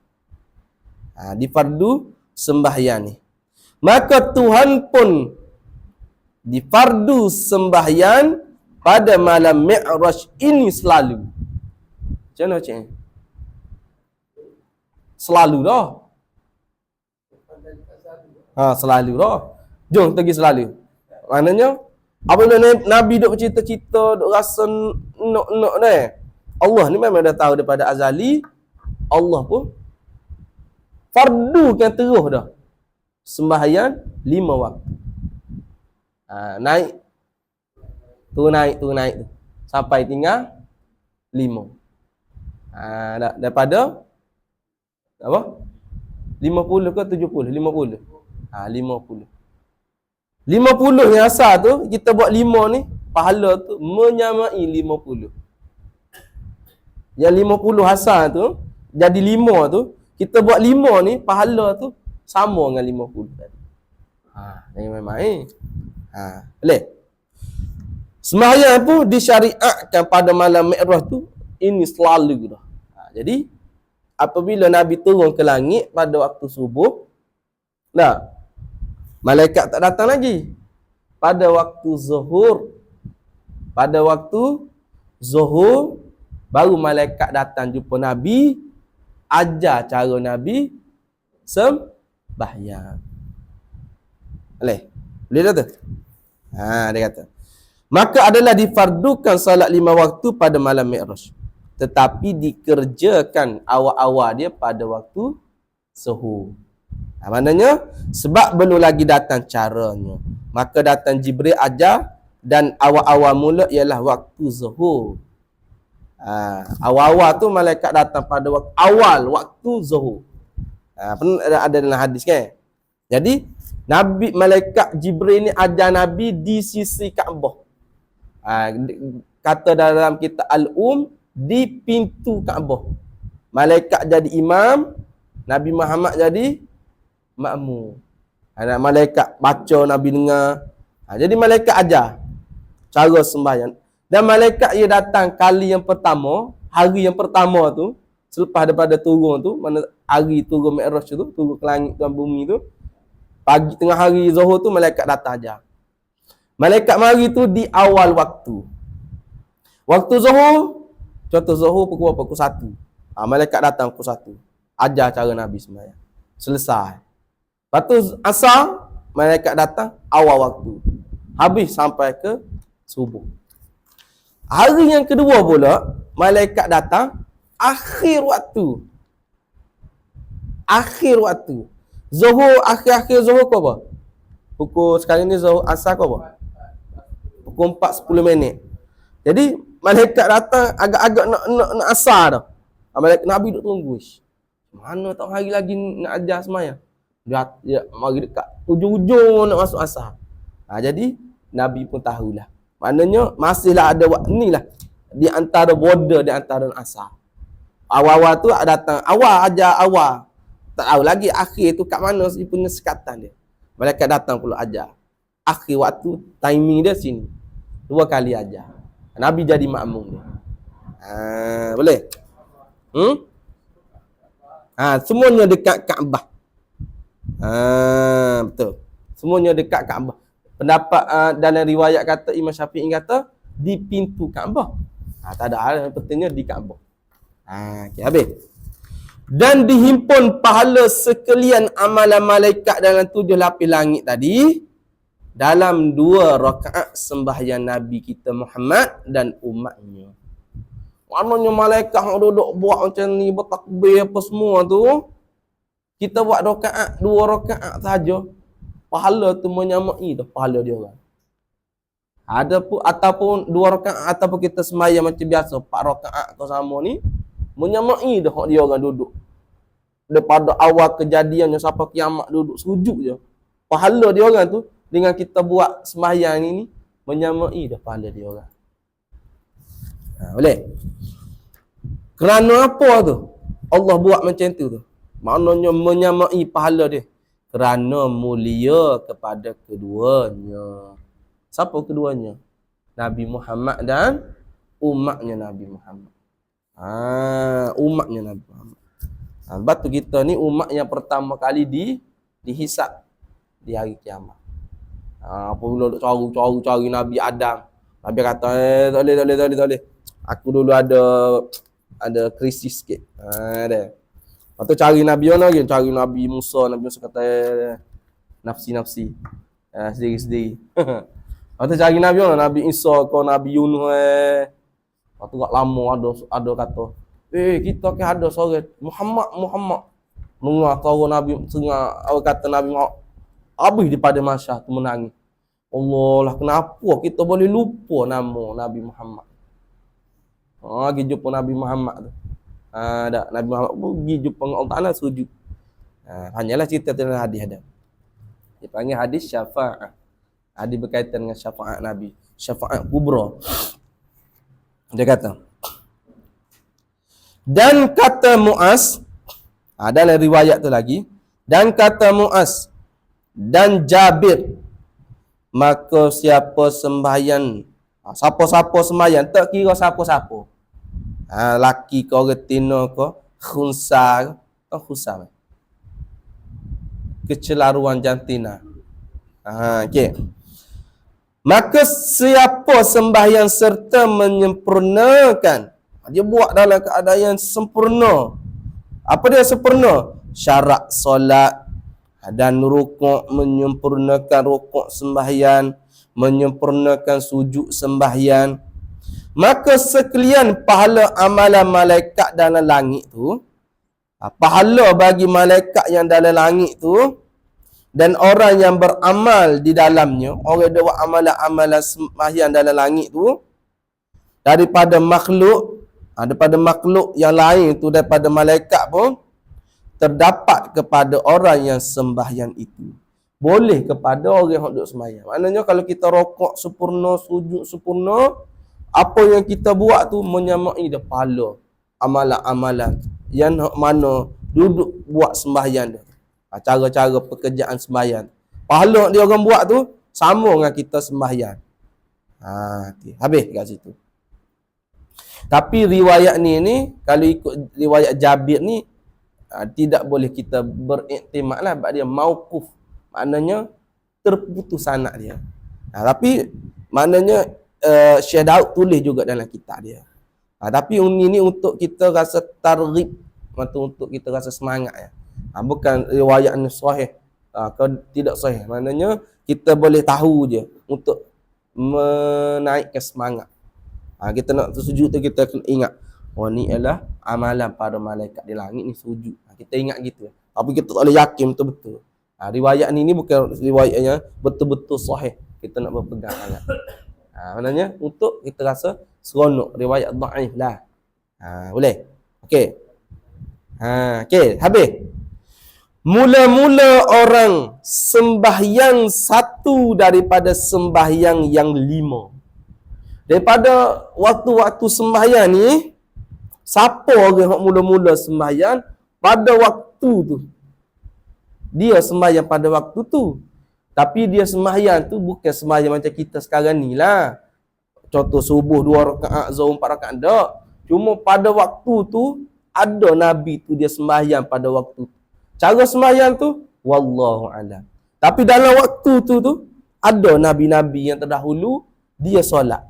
Difardu sembahyang ni. Maka Tuhan pun difardu sembahyang pada malam Mi'raj ini selalu. Macam mana cik? Selalu dah. Selalu dah. Jom pergi selalu. Maknanya Apabila Nabi duk cerita-cerita, duk rasa nak dah. Allah ni memang dah tahu daripada azali. Allah pun fardu kan terus dah. Sembahyang 5 waktu. Naik turun naik tu. Sampai tinggal 5. Daripada apa? 50 ke 70? 50. 50. 50 yang asal tu, kita buat 5 ni, pahala tu menyamai 50. Yang 50 asal tu, jadi 5 tu, kita buat 5 ni, pahala tu sama dengan 50 tadi. Jangan main-main. Boleh? Sembahyang pun disyariatkan pada malam Mi'raj tu, ini selalu dah. Jadi, apabila Nabi turun ke langit pada waktu subuh, malaikat tak datang lagi. Pada waktu zuhur, baru malaikat datang jumpa Nabi, ajar cara Nabi sembahyang. Boleh dah tu? Dia kata. Maka adalah difardukan salat 5 waktu pada malam Mi'raj. Tetapi dikerjakan awal-awal dia pada waktu zuhur. Maknanya sebab belum lagi datang caranya. Maka datang Jibril ajar dan awal-awal mula ialah waktu zuhur. Awal-awal tu malaikat datang pada waktu zuhur. Pernah ada dalam hadis kan? Jadi malaikat Jibril ni ajar Nabi di sisi Kaabah. Kata dalam kitab di pintu Kaabah. Malaikat jadi imam, Nabi Muhammad jadi makmum. Malaikat baca, Nabi dengar. Jadi malaikat ajar cara sembahyang. Dan malaikat ia datang kali yang pertama, hari yang pertama tu, selepas daripada turun tu, mana hari turun Mi'raj tu, turun ke langit dan bumi tu, pagi tengah hari Zuhur tu malaikat datang ajar. Malaikat mari tu di awal waktu. Waktu Zuhur, contoh Zuhur pukul 1. Malaikat datang pukul 1. Ajar cara Nabi sembahyang. Selesai. Lepas tu asar, malaikat datang awal waktu. Habis sampai ke subuh. Hari yang kedua pula, malaikat datang akhir waktu. Akhir waktu. Zuhur, akhir-akhir Zuhur ke apa? Pukul sekarang ni Zuhur asar ke apa? Pukul 4:10 minit. Jadi malaikat datang agak-agak nak asar dah. Malaikat Nabi duk tunggu. Mana tak hari lagi nak ajar sembahyang. Dia mari dekat ujung-ujung nak masuk asar. Jadi Nabi pun tahulah. Maknanya masihlah ada ni lah di antara border di antara asar. Awal-awal tu datang awal ajar awal. Tak tahu lagi akhir tu kat mana dia punya sekatan dia. Malaikat datang pula ajar. Akhir waktu timing dia sini. 2 kali ajar. Nabi jadi makmum dia. Boleh? Semuanya dekat Kaabah. Betul. Semuanya dekat Kaabah. Pendapat dalam riwayat kata Imam Syafi'i kata di pintu Kaabah. Tak ada hal yang pentingnya di Kaabah. Okay, habis. Dan dihimpun pahala sekalian amalan malaikat dalam 7 lapis langit tadi dalam 2 rakaat sembahyang Nabi kita Muhammad dan umatnya. Maknanya malaikat yang duduk buat macam ni, bertakbir apa semua tu, kita buat 2 rakaat saja, pahala tu menyamai dah pahala dia orang. Ada pun ataupun 2 rakaat ataupun kita sembahyang macam biasa 4 rakaat atau sama ni, menyamai dah dia orang duduk. Daripada awal kejadiannya sampai kiamat duduk sujud je. Pahala dia orang tu dengan kita buat sembahyang ni menyamai dah pahala dia orang. Boleh? Kerana apa tu? Allah buat macam tu. Maknanya menyamai pahala dia. Kerana mulia kepada keduanya. Siapa keduanya? Nabi Muhammad dan umatnya Nabi Muhammad. Umatnya Nabi Muhammad. Sebab tu kita ni umat yang pertama kali dihisap di hari kiamat. Apabila cari Nabi Adam. Nabi kata, tak boleh. Aku dulu ada krisis sikit. Ada. Lepas tu cari Nabi mana lagi? Cari Nabi Musa. Nabi Musa kata, nafsi-nafsi. Sendiri-sendiri. Atau cari Nabi mana? Nabi Isa ke Nabi Yunus Lepas tu kat lama ada kata, kita ke ada sore Muhammad. Dengar kau Nabi tengah kata Nabi Muhammad. Habis daripada masa tu menangis. Allah lah, kenapa kita boleh lupa nama Nabi Muhammad? Pergi jumpa Nabi Muhammad tu. Dah Nabi Muhammad pergi jumpa Allah Taala sujud. Hanyalah cerita dalam hadis ada. Dia panggil hadis syafaat. Hadis berkaitan dengan syafaat Nabi, syafaat kubra. Dia kata, dan kata Muaz, dalam riwayat tu lagi, dan kata Muaz dan Jabir, maka siapa sembahyang, siapa-siapa sembahyang, tak kira siapa-siapa, laki ke orang tina ke, khunsa ke, khunsa kecelaruan jantina. Okey. Maka siapa sembahyang serta menyempurnakan, dia buat dalam keadaan yang sempurna. Apa dia sempurna? Syarat solat dan rukuk, menyempurnakan rukuk sembahyang, menyempurnakan sujud sembahyang. Maka sekalian pahala amalan malaikat dalam langit tu, pahala bagi malaikat yang dalam langit tu, dan orang yang beramal di dalamnya, orang yang buat amalan-amalan sembahyang dalam langit tu, daripada makhluk, daripada makhluk yang lain tu, daripada malaikat pun, terdapat kepada orang yang sembahyang itu. Boleh kepada orang yang duduk sembahyang. Maknanya kalau kita rokok sempurna, sujud sempurna, apa yang kita buat tu menyamai dah pahala amalan-amalan yang mana duduk buat sembahyang dia. Cara-cara pekerjaan sembahyang. Pahala dia orang buat tu sama dengan kita sembahyang. Okay. Habis kat situ. Tapi riwayat ni kalau ikut riwayat Jabir ni, tidak boleh kita beriktimat lah, sebab dia mauquf. Maknanya terputus sanad dia. Tapi maknanya Syekh Daud tulis juga dalam kitab dia. Tapi ini untuk kita rasa targhib, untuk kita rasa semangat ya. Bukan riwayat ni sahih kalau tidak sahih. Maknanya kita boleh tahu je untuk menaikkan semangat. Kita nak sujud tu kita kena ingat, ni adalah amalan para malaikat di langit ni sujud. Kita ingat gitu. Tapi kita tak boleh yakin betul-betul. Riwayat ni bukan riwayatnya betul-betul sahih. Kita nak berpegang sangat. Maknanya untuk kita rasa seronok, riwayat dhaif lah. Boleh? Okey. Okey, habis. Mula-mula orang sembahyang satu daripada sembahyang yang 5. Daripada waktu-waktu sembahyang ni, siapa orang yang mula-mula sembahyang pada waktu tu? Dia sembahyang pada waktu tu. Tapi dia sembahyang tu bukan sembahyang macam kita sekarang ni lah. Contoh subuh 2 rakaat, zuhur 4 rakaat, tak. Cuma pada waktu tu, ada Nabi tu dia sembahyang pada waktu tu. Cara sembahyang tu, wallahu a'lam. Tapi dalam waktu tu, ada Nabi-Nabi yang terdahulu, dia solat.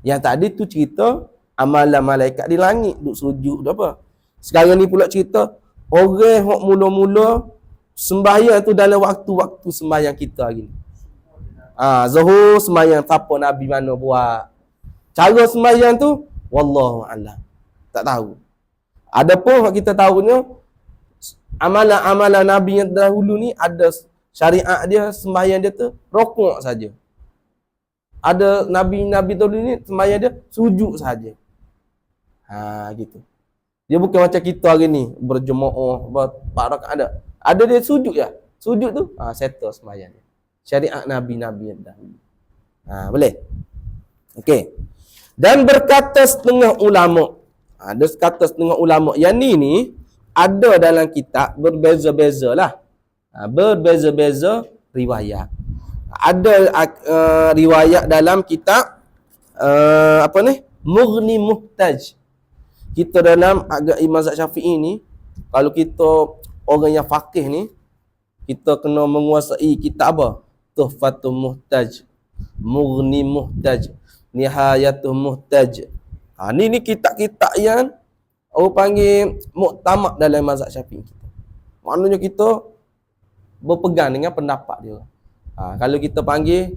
Yang tadi tu cerita, amalan malaikat di langit, duduk sujud, apa. Sekarang ni pula cerita, orang yang mula-mula sembahyang tu dalam waktu-waktu sembahyang kita hari ni. Zuhur sembahyang, apa Nabi mana buat. Cara sembahyang tu, wallahu a'lam. Tak tahu. Adapun kita tahunya, amalan-amalan Nabi yang dahulu ni ada syariat dia, sembahyang dia tu rokok saja. Ada Nabi-Nabi dahulu ni sembahyang dia sujud saja. Gitu. Dia bukan macam kita hari ni berjemaah, berparak ada. Ada dia sujud ya. Sujud tu settle sembahyang dia. Syariat Nabi-Nabi yang dahulu. Boleh? Okey. Dan berkata setengah ulama. Ada kata setengah ulama. Yang ni ada dalam kitab berbeza-beza lah. Berbeza-beza riwayat. Ada riwayat dalam kitab Mughni Muhtaj. Kita dalam agak mazhab Syafi'i ni, kalau kita orang yang faqih ni, kita kena menguasai kitab apa? Tuhfatul Muhtaj, Mughni Muhtaj, Nihayatul Muhtaj. Ni kitab-kitab yang orang panggil muktamad dalam mazhab Syafi'i kita. Maknanya kita berpegang dengan pendapat dia. Kalau kita panggil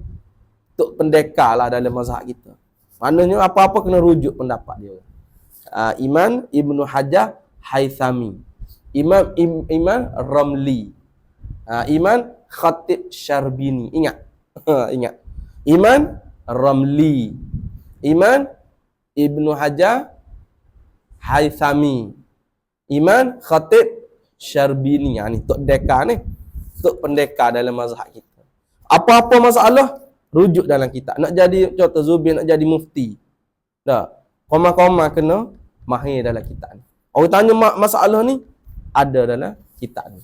tok pendekar lah dalam mazhab kita. Maknanya apa-apa kena rujuk pendapat dia. Imam Ibnu Hajar Haythami, Imam Ramli, Imam Khatib Syarbini. Ingat. Ingat. Imam Ramli, Imam Ibnu Hajar Haythami, Imam Khatib Syarbini. Ni tok pendekar ni. Tok pendekar dalam mazhab kita. Apa-apa masalah rujuk dalam kitab. Nak jadi contoh Zubir nak jadi mufti. Dah. Koma-koma kena mahir dalam kitab ni. Orang tanya masalah ni ada dalam kitab ni.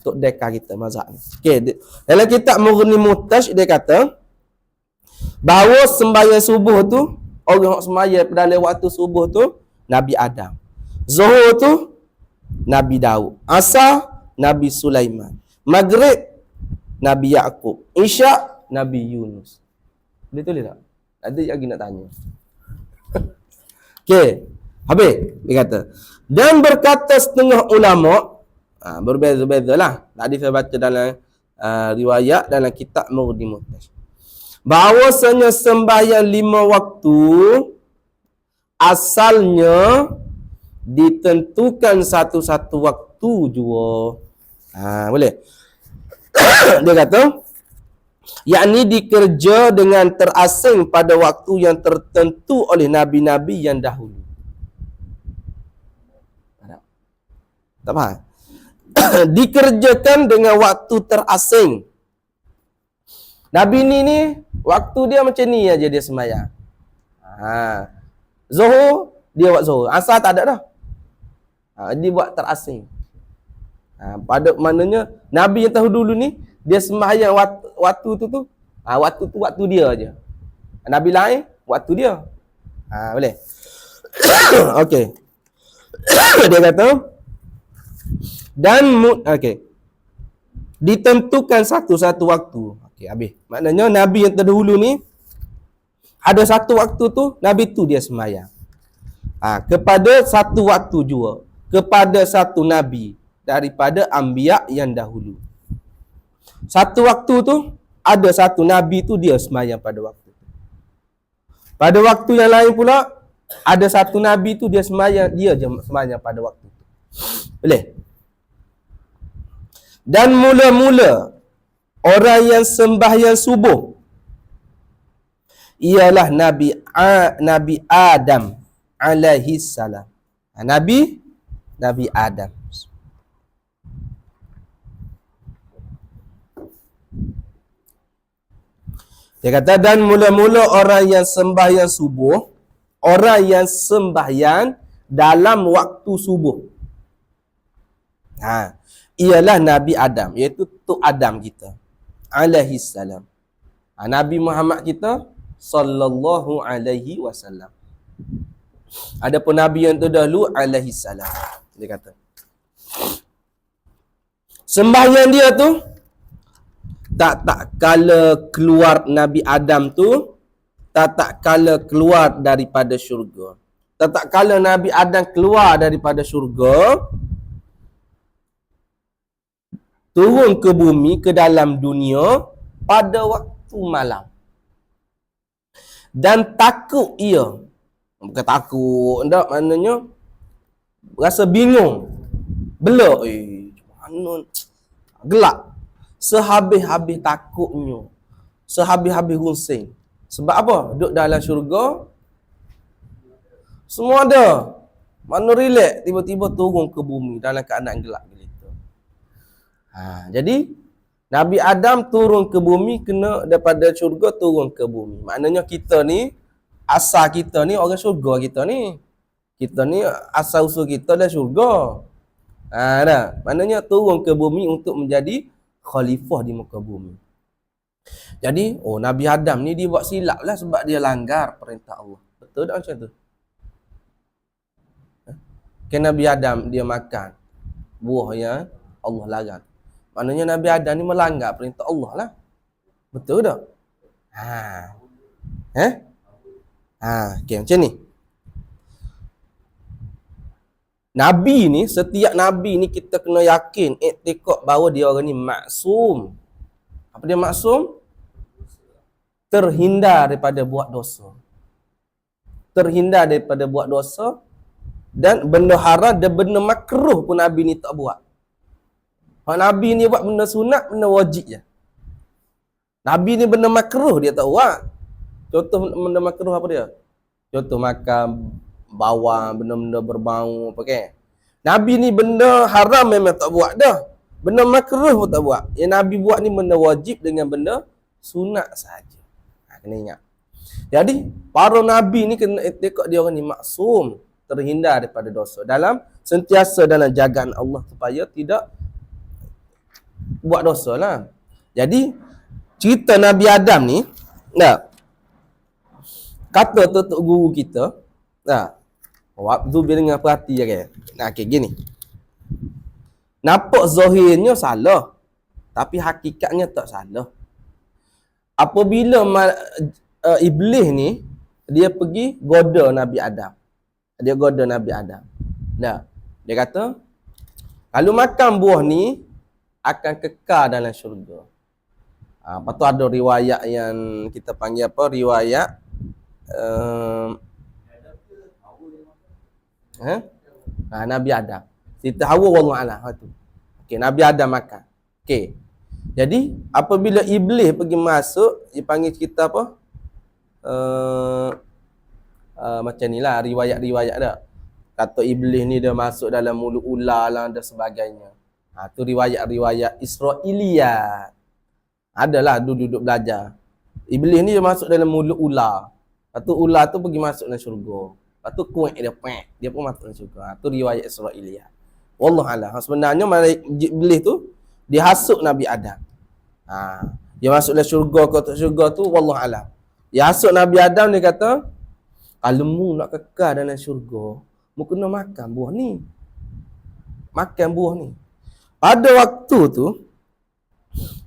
Tok dekar kita mazhab ni. Okey, dalam kitab Mughni Muhtaj dia kata bahawa sembahyang subuh tu, orang yang sembahyang dalam waktu subuh tu Nabi Adam. Zuhur tu Nabi Daud. Asar Nabi Sulaiman. Maghrib Nabi Yaqub. Isyak Nabi Yunus. Boleh tulis tak? Ada lagi nak tanya. Okey. Habis dia kata. Dan berkata setengah ulama, berbeza-beza lah. Tadi saya baca dalam riwayat dalam kitab Mughni Muhtaj. Bahawasanya sembahyang 5 waktu asalnya ditentukan satu-satu waktu jua. Boleh? Dia kata yakni dikerja dengan terasing pada waktu yang tertentu oleh nabi-nabi yang dahulu. Tak faham? Dikerjakan dengan waktu terasing. Nabi ni waktu dia macam ni aja dia sembahyang. Zuhur dia buat zuhur. Asar tak ada dah. Dia buat terasing. Pada maknanya Nabi yang dahulu ni dia sembahyang waktu tu waktu dia aja. Nabi lain waktu dia. Boleh. Okey. Dia kata dan okey. Ditentukan satu-satu waktu. Okey, habis. Maknanya Nabi yang terdahulu ni ada satu waktu tu Nabi tu dia sembahyang. Kepada satu waktu jua, kepada satu nabi daripada anbiya yang dahulu. Satu waktu tu ada satu nabi tu dia sembahyang pada waktu tu. Pada waktu yang lain pula ada satu nabi tu dia sembahyang, dia je sembahyang pada waktu tu. Boleh? Dan mula-mula orang yang sembahyang subuh ialah Nabi Adam alaihi salam. Nabi Adam. Dia kata dan mula-mula orang yang sembahyang subuh, orang yang sembahyang dalam waktu subuh. Ialah Nabi Adam, iaitu Tok Adam kita alaihi salam. Nabi Muhammad kita sallallahu alaihi wasallam. Adapun Nabi yang terdahulu alaihi salam. Dia kata sembahyang dia tu tak kala keluar Nabi Adam tu, tak kala keluar daripada syurga. Tak kala Nabi Adam keluar daripada syurga, turun ke bumi, ke dalam dunia pada waktu malam. Dan takut ia. Bukan takut, tak, maknanya rasa bingung. Belak. Mana gelap. Sehabis-habis takutnya. Sehabis-habis rusing. Sebab apa? Duduk dalam syurga semua ada. Mana relax, tiba-tiba turun ke bumi dalam keadaan gelap gitu. Jadi Nabi Adam turun ke bumi kena daripada syurga turun ke bumi. Maknanya kita ni asal kita ni orang syurga kita ni. Kita ni asal usul kita dah syurga. Dah. Maknanya turun ke bumi untuk menjadi khalifah di muka bumi. Jadi, Nabi Adam ni dia buat silap lah sebab dia langgar perintah Allah. Betul tak macam tu? Kan Nabi Adam dia makan buah yang Allah larang. Maknanya Nabi Adam ni melanggar perintah Allah lah. Betul tak? Okay, macam ni. Nabi ni, setiap Nabi ni kita kena yakin, iktikad bahawa dia orang ni maksum. Apa dia maksum? terhindar daripada buat dosa. Terhindar daripada buat dosa, dan benda haram dan benda makruh pun Nabi ni tak buat. Hak Nabi ni buat benda sunat, benda wajib je. Nabi ni benda makruh dia tak buat. Contoh benda makruh apa dia? Contoh makan bawang, benda-benda berbau apa kan. Nabi ni benda haram memang tak buat dah. Benda makruh pun tak buat. Yang Nabi buat ni benda wajib dengan benda sunat saja. Kena ingat. Jadi para nabi ni kena etikad dia orang ni maksum, terhindar daripada dosa, dalam sentiasa dalam jagaan Allah supaya tidak buat dosa lah. Jadi cerita Nabi Adam ni, nah, kata tutup guru kita, nah, waktu bila dengan perhati je kan. Nah, okay, gini. Nampak zahirnya salah, tapi hakikatnya tak salah. Apabila iblis ni dia pergi goda Nabi Adam. Dia goda Nabi Adam. Nah, dia kata kalau makan buah ni akan kekal dalam syurga. Lepas tu ada riwayat yang kita panggil apa? Riwayat Nabi Adam. Siti Hawa wallahu a'lam tu. Okey, Nabi Adam makan. Okey. Jadi apabila iblis pergi masuk, dia panggil kita apa? Macam ni lah riwayat-riwayat dah. Kata iblis ni dia masuk dalam mulut ular lah dan sebagainya. Tu riwayat-riwayat Israiliyat. Adalah duduk belajar. Iblis ni dia masuk dalam mulut ular. Lepas tu ular tu pergi masuk dalam syurga. Lepas tu kuat dia pek, dia pun masuk dalam syurga. Tu riwayat Israiliyat. Wallahu a'lam. Sebenarnya iblis tu dia hasut Nabi Adam. Dia masuk dalam syurga ke tak syurga tu wallahu a'lam. Dia hasut Nabi Adam, dia kata, kalau mu nak kekal dalam syurga, mu kena makan buah ni. Makan buah ni. Pada waktu tu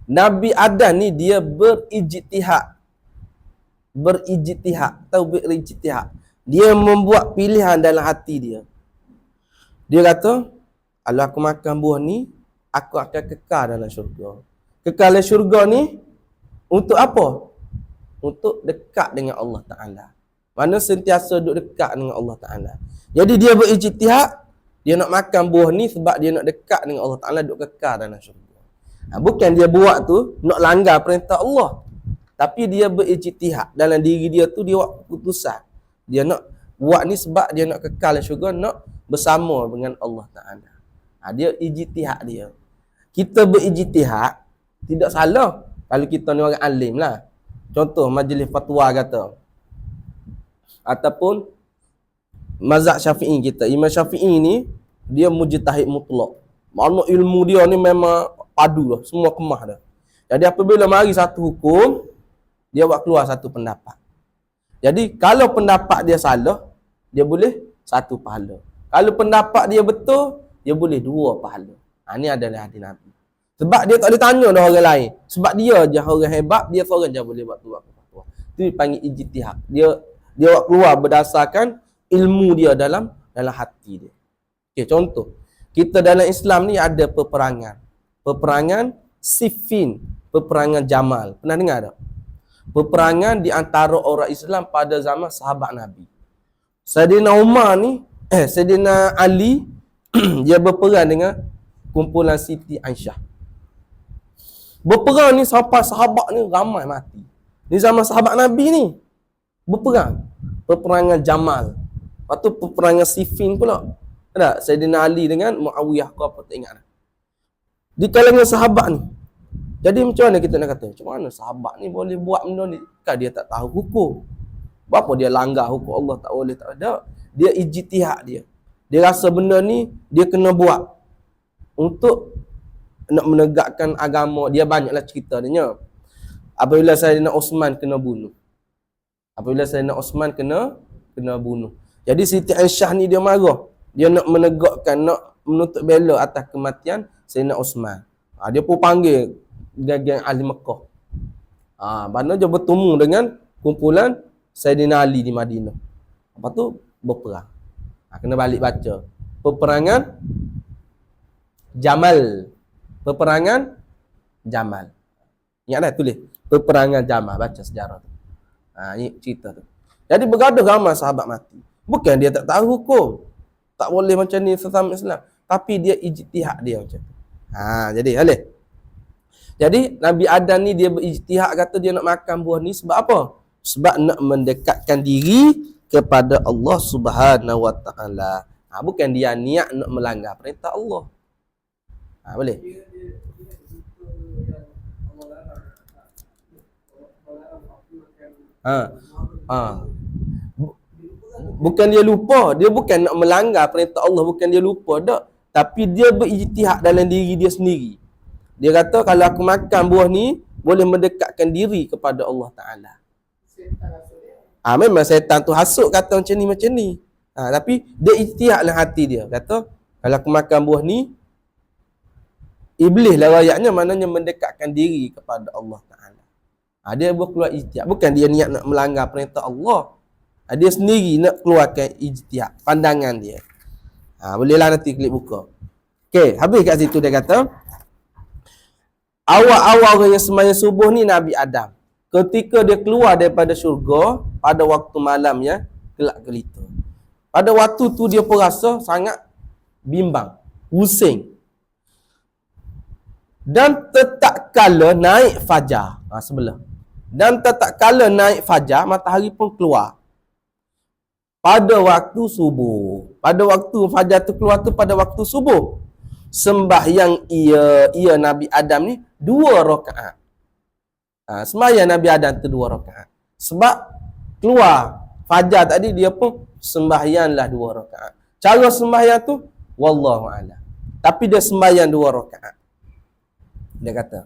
Nabi Adam ni dia berijtihad. Tahu berijtihad. Dia membuat pilihan dalam hati dia. Dia kata, kalau aku makan buah ni, aku akan kekal dalam syurga. Kekal dalam syurga ni untuk apa? Untuk dekat dengan Allah Ta'ala. Mana sentiasa duduk dekat dengan Allah Ta'ala. Jadi dia berijtihad, dia nak makan buah ni sebab dia nak dekat dengan Allah Ta'ala, duduk kekal dalam syurga. Bukan dia buat tu nak langgar perintah Allah, tapi dia berijtihad. Dalam diri dia tu dia buat keputusan. Dia nak buat ni sebab dia nak kekal dalam syurga, nak bersama dengan Allah Ta'ala. Dia ijtihad dia. Kita berijtihad tidak salah kalau kita ni orang alim lah. Contoh majlis fatwa kata, ataupun mazhab Syafi'i kita. Imam Syafi'i ni dia mujtahid mutlak. Makna ilmu dia ni memang padu lah, semua kemah dah. Jadi apabila mari satu hukum, dia buat keluar satu pendapat. Jadi kalau pendapat dia salah, dia boleh satu pahala. Kalau pendapat dia betul, dia boleh dua pahala. Ini adalah hadis Nabi. Sebab dia tak boleh tanya dah orang lain. Sebab dia je orang hebat, dia seorang je boleh buat keluar fatwa. Itu dipanggil ijtihad. Dia buat keluar berdasarkan ilmu dia dalam hati dia. Okey, contoh. Kita dalam Islam ni ada peperangan. Peperangan Siffin, peperangan Jamal. Pernah dengar tak? Peperangan di antara orang Islam pada zaman sahabat Nabi. Sayyidina Umar ni, Sayyidina Ali dia berperang dengan kumpulan Siti Aisyah. Berperang ni sampai sahabat ni ramai mati. Ni zaman sahabat Nabi ni. Berperang. Peperangan Jamal. Lepas tu peperangan Siffin pula. Ada Sayyidina Ali dengan Muawiyah ke apa tak ingat dah. Di kalangan sahabat ni. Jadi macam mana kita nak kata? Macam mana sahabat ni boleh buat benda ni? Kan dia tak tahu hukum. Berapa dia langgar hukum Allah tak boleh tak ada. Dia ijtihad dia. Dia rasa benda ni dia kena buat untuk nak menegakkan agama. Dia banyaklah cerita dia. Apabila Sayyidina Osman kena bunuh. Kena bunuh. Jadi Siti Aisyah ni dia marah. Dia nak menegakkan, nak menuntut bela atas kematian Sayyidina Osman. Dia pun panggil geng-geng ahli Mekah. Mana dia bertemu dengan kumpulan Sayyidina Ali di Madinah. Lepas tu berperang. Kena balik baca. Peperangan Jamal. Ingat dah tulis. Peperangan Jamal. Baca sejarah tu. Ini cerita tu. Jadi bergaduh ramai sahabat mati. Bukan dia tak tahu hukum, tak boleh macam ni sesama Islam, tapi dia ijtihad dia macam tu. Jadi boleh. Jadi Nabi Adam ni dia berijtihad, kata dia nak makan buah ni sebab apa? Sebab nak mendekatkan diri kepada Allah Subhanahu Wa Taala. Bukan dia niat nak melanggar perintah Allah. Boleh. Bukan dia lupa, dia bukan nak melanggar perintah Allah, bukan dia lupa dak, tapi dia berijtihad dalam diri dia sendiri. Dia kata kalau aku makan buah ni boleh mendekatkan diri kepada Allah Taala. Memang syaitan tu hasut kata macam ni. Tapi dia ijtihad dalam hati dia. Kata kalau aku makan buah ni, iblis lah rayaknya, maknanya mendekatkan diri kepada Allah Taala. Dia berkeluar ijtihad, bukan dia niat nak melanggar perintah Allah. Dia sendiri nak keluarkan ijtihad, pandangan dia. Bolehlah nanti klik buka. Okey, habis kat situ dia kata, awal-awal orang yang sembahyang subuh ni Nabi Adam. Ketika dia keluar daripada syurga pada waktu malam yang gelap gelita. Pada waktu tu dia pun rasa sangat bimbang, pusing. Dan tetap kala naik fajar, sebelah. Dan tetap kala naik fajar, matahari pun keluar. Pada waktu subuh. Pada waktu fajar tu keluar tu pada waktu subuh. Sembahyang ia Nabi Adam ni 2 rakaat. Sembahyang Nabi Adam tu 2 rakaat. Sebab keluar fajar tadi dia pun sembahyanglah 2 rakaat. Cara sembahyang tu wallahu a'lam. Tapi dia sembahyang 2 rakaat. Dia kata.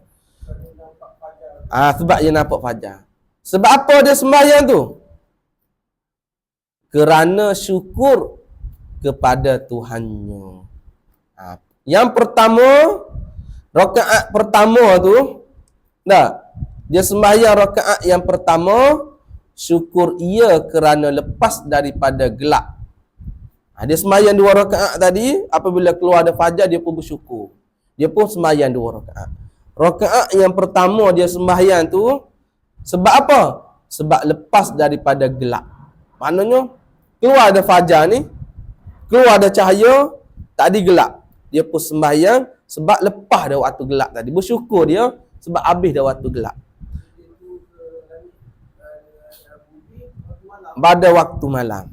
Sebab dia nampak fajar. Sebab apa dia sembahyang tu? Kerana syukur kepada Tuhannya. Yang pertama, rakaat pertama tu, dia sembahyang rakaat yang pertama, syukur ia kerana lepas daripada gelap. Dia sembahyang 2 rakaat tadi, apabila keluar ada fajar, dia pun bersyukur. Dia pun sembahyang 2 rakaat. Rakaat yang pertama dia sembahyang tu, sebab apa? Sebab lepas daripada gelap. Maknanya, keluar ada fajar ni, keluar ada cahaya, tadi gelap. Dia pun sembahyang sebab lepas dah waktu gelap tadi. Bersyukur dia sebab habis dah waktu gelap. Pada waktu malam.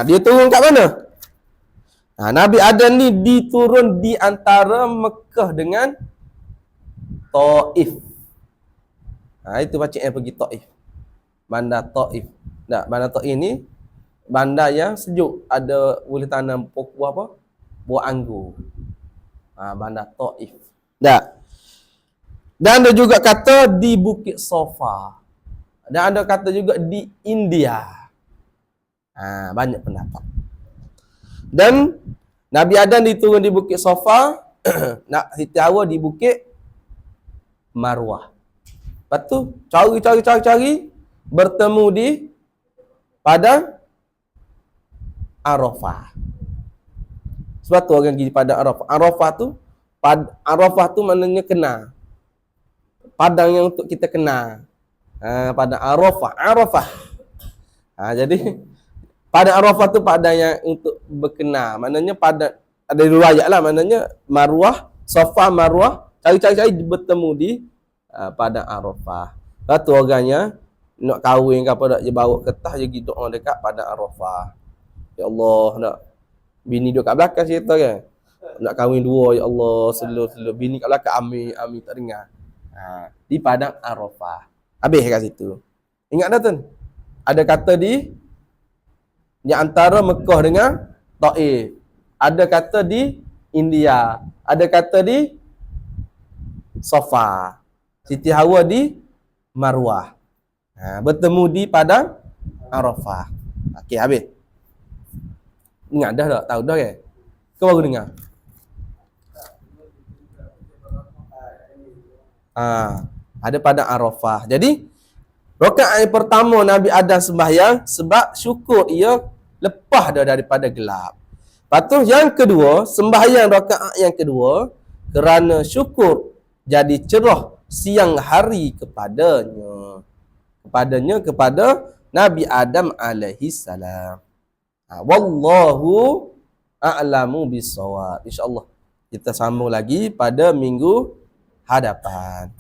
Dia turun kat mana? Nabi Adam ni diturun di antara Mekah dengan Taif. Itu pakcik yang pergi Taif. Bandar Taif. Bandar Taif ni bandar yang sejuk, ada boleh tanam pokok apa? Buah anggur. Bandar Taif. Dan ada juga kata di Bukit Sofa. Dan ada kata juga di India. Banyak pendapat. Dan Nabi Adam diturun di Bukit Sofa, Siti Hawa di Bukit Marwah. Lepas tu cari bertemu di Padang Arafah. Sebab tu orang pergi pada Arafah. Arafah tu maknanya kenal. Padang yang untuk kita kenal. Padang Arafah. Jadi padang Arafah tu padang yang untuk berkenal. Maknanya padang, ada dua ayat lah, maknanya Marwah, Safa, Marwah, cari bertemu di padang Arafah. Lepas tu orangnya nak kahwin ke apa, nak dia bawa kertas, dia pergi doa dekat padang Arafah. Ya Allah, nak bini duduk kat belakang cerita kan. Nak kahwin 2, ya Allah, slow. Bini kat belakang, amin, tak dengar. Di padang Arafah. Habis kat situ. Ingat dah tu? Ada kata di antara Mekah dengan Taif. Ada kata di India. Ada kata di Safa. Siti Hawa di Marwah. Bertemu di padang Arafah. Okey, habis. Ingat dah tak? Tahu dah kan? Kau baru dengar? Ada padang Arafah. Jadi, rakaat yang pertama Nabi Adam sembahyang sebab syukur ia lepas dah daripada gelap. Lepas tu yang kedua, sembahyang rakaat yang kedua kerana syukur jadi cerah siang hari kepada Nabi Adam alaihi salam. Wallahu a'lamu bissawab. InsyaAllah kita sambung lagi pada minggu hadapan.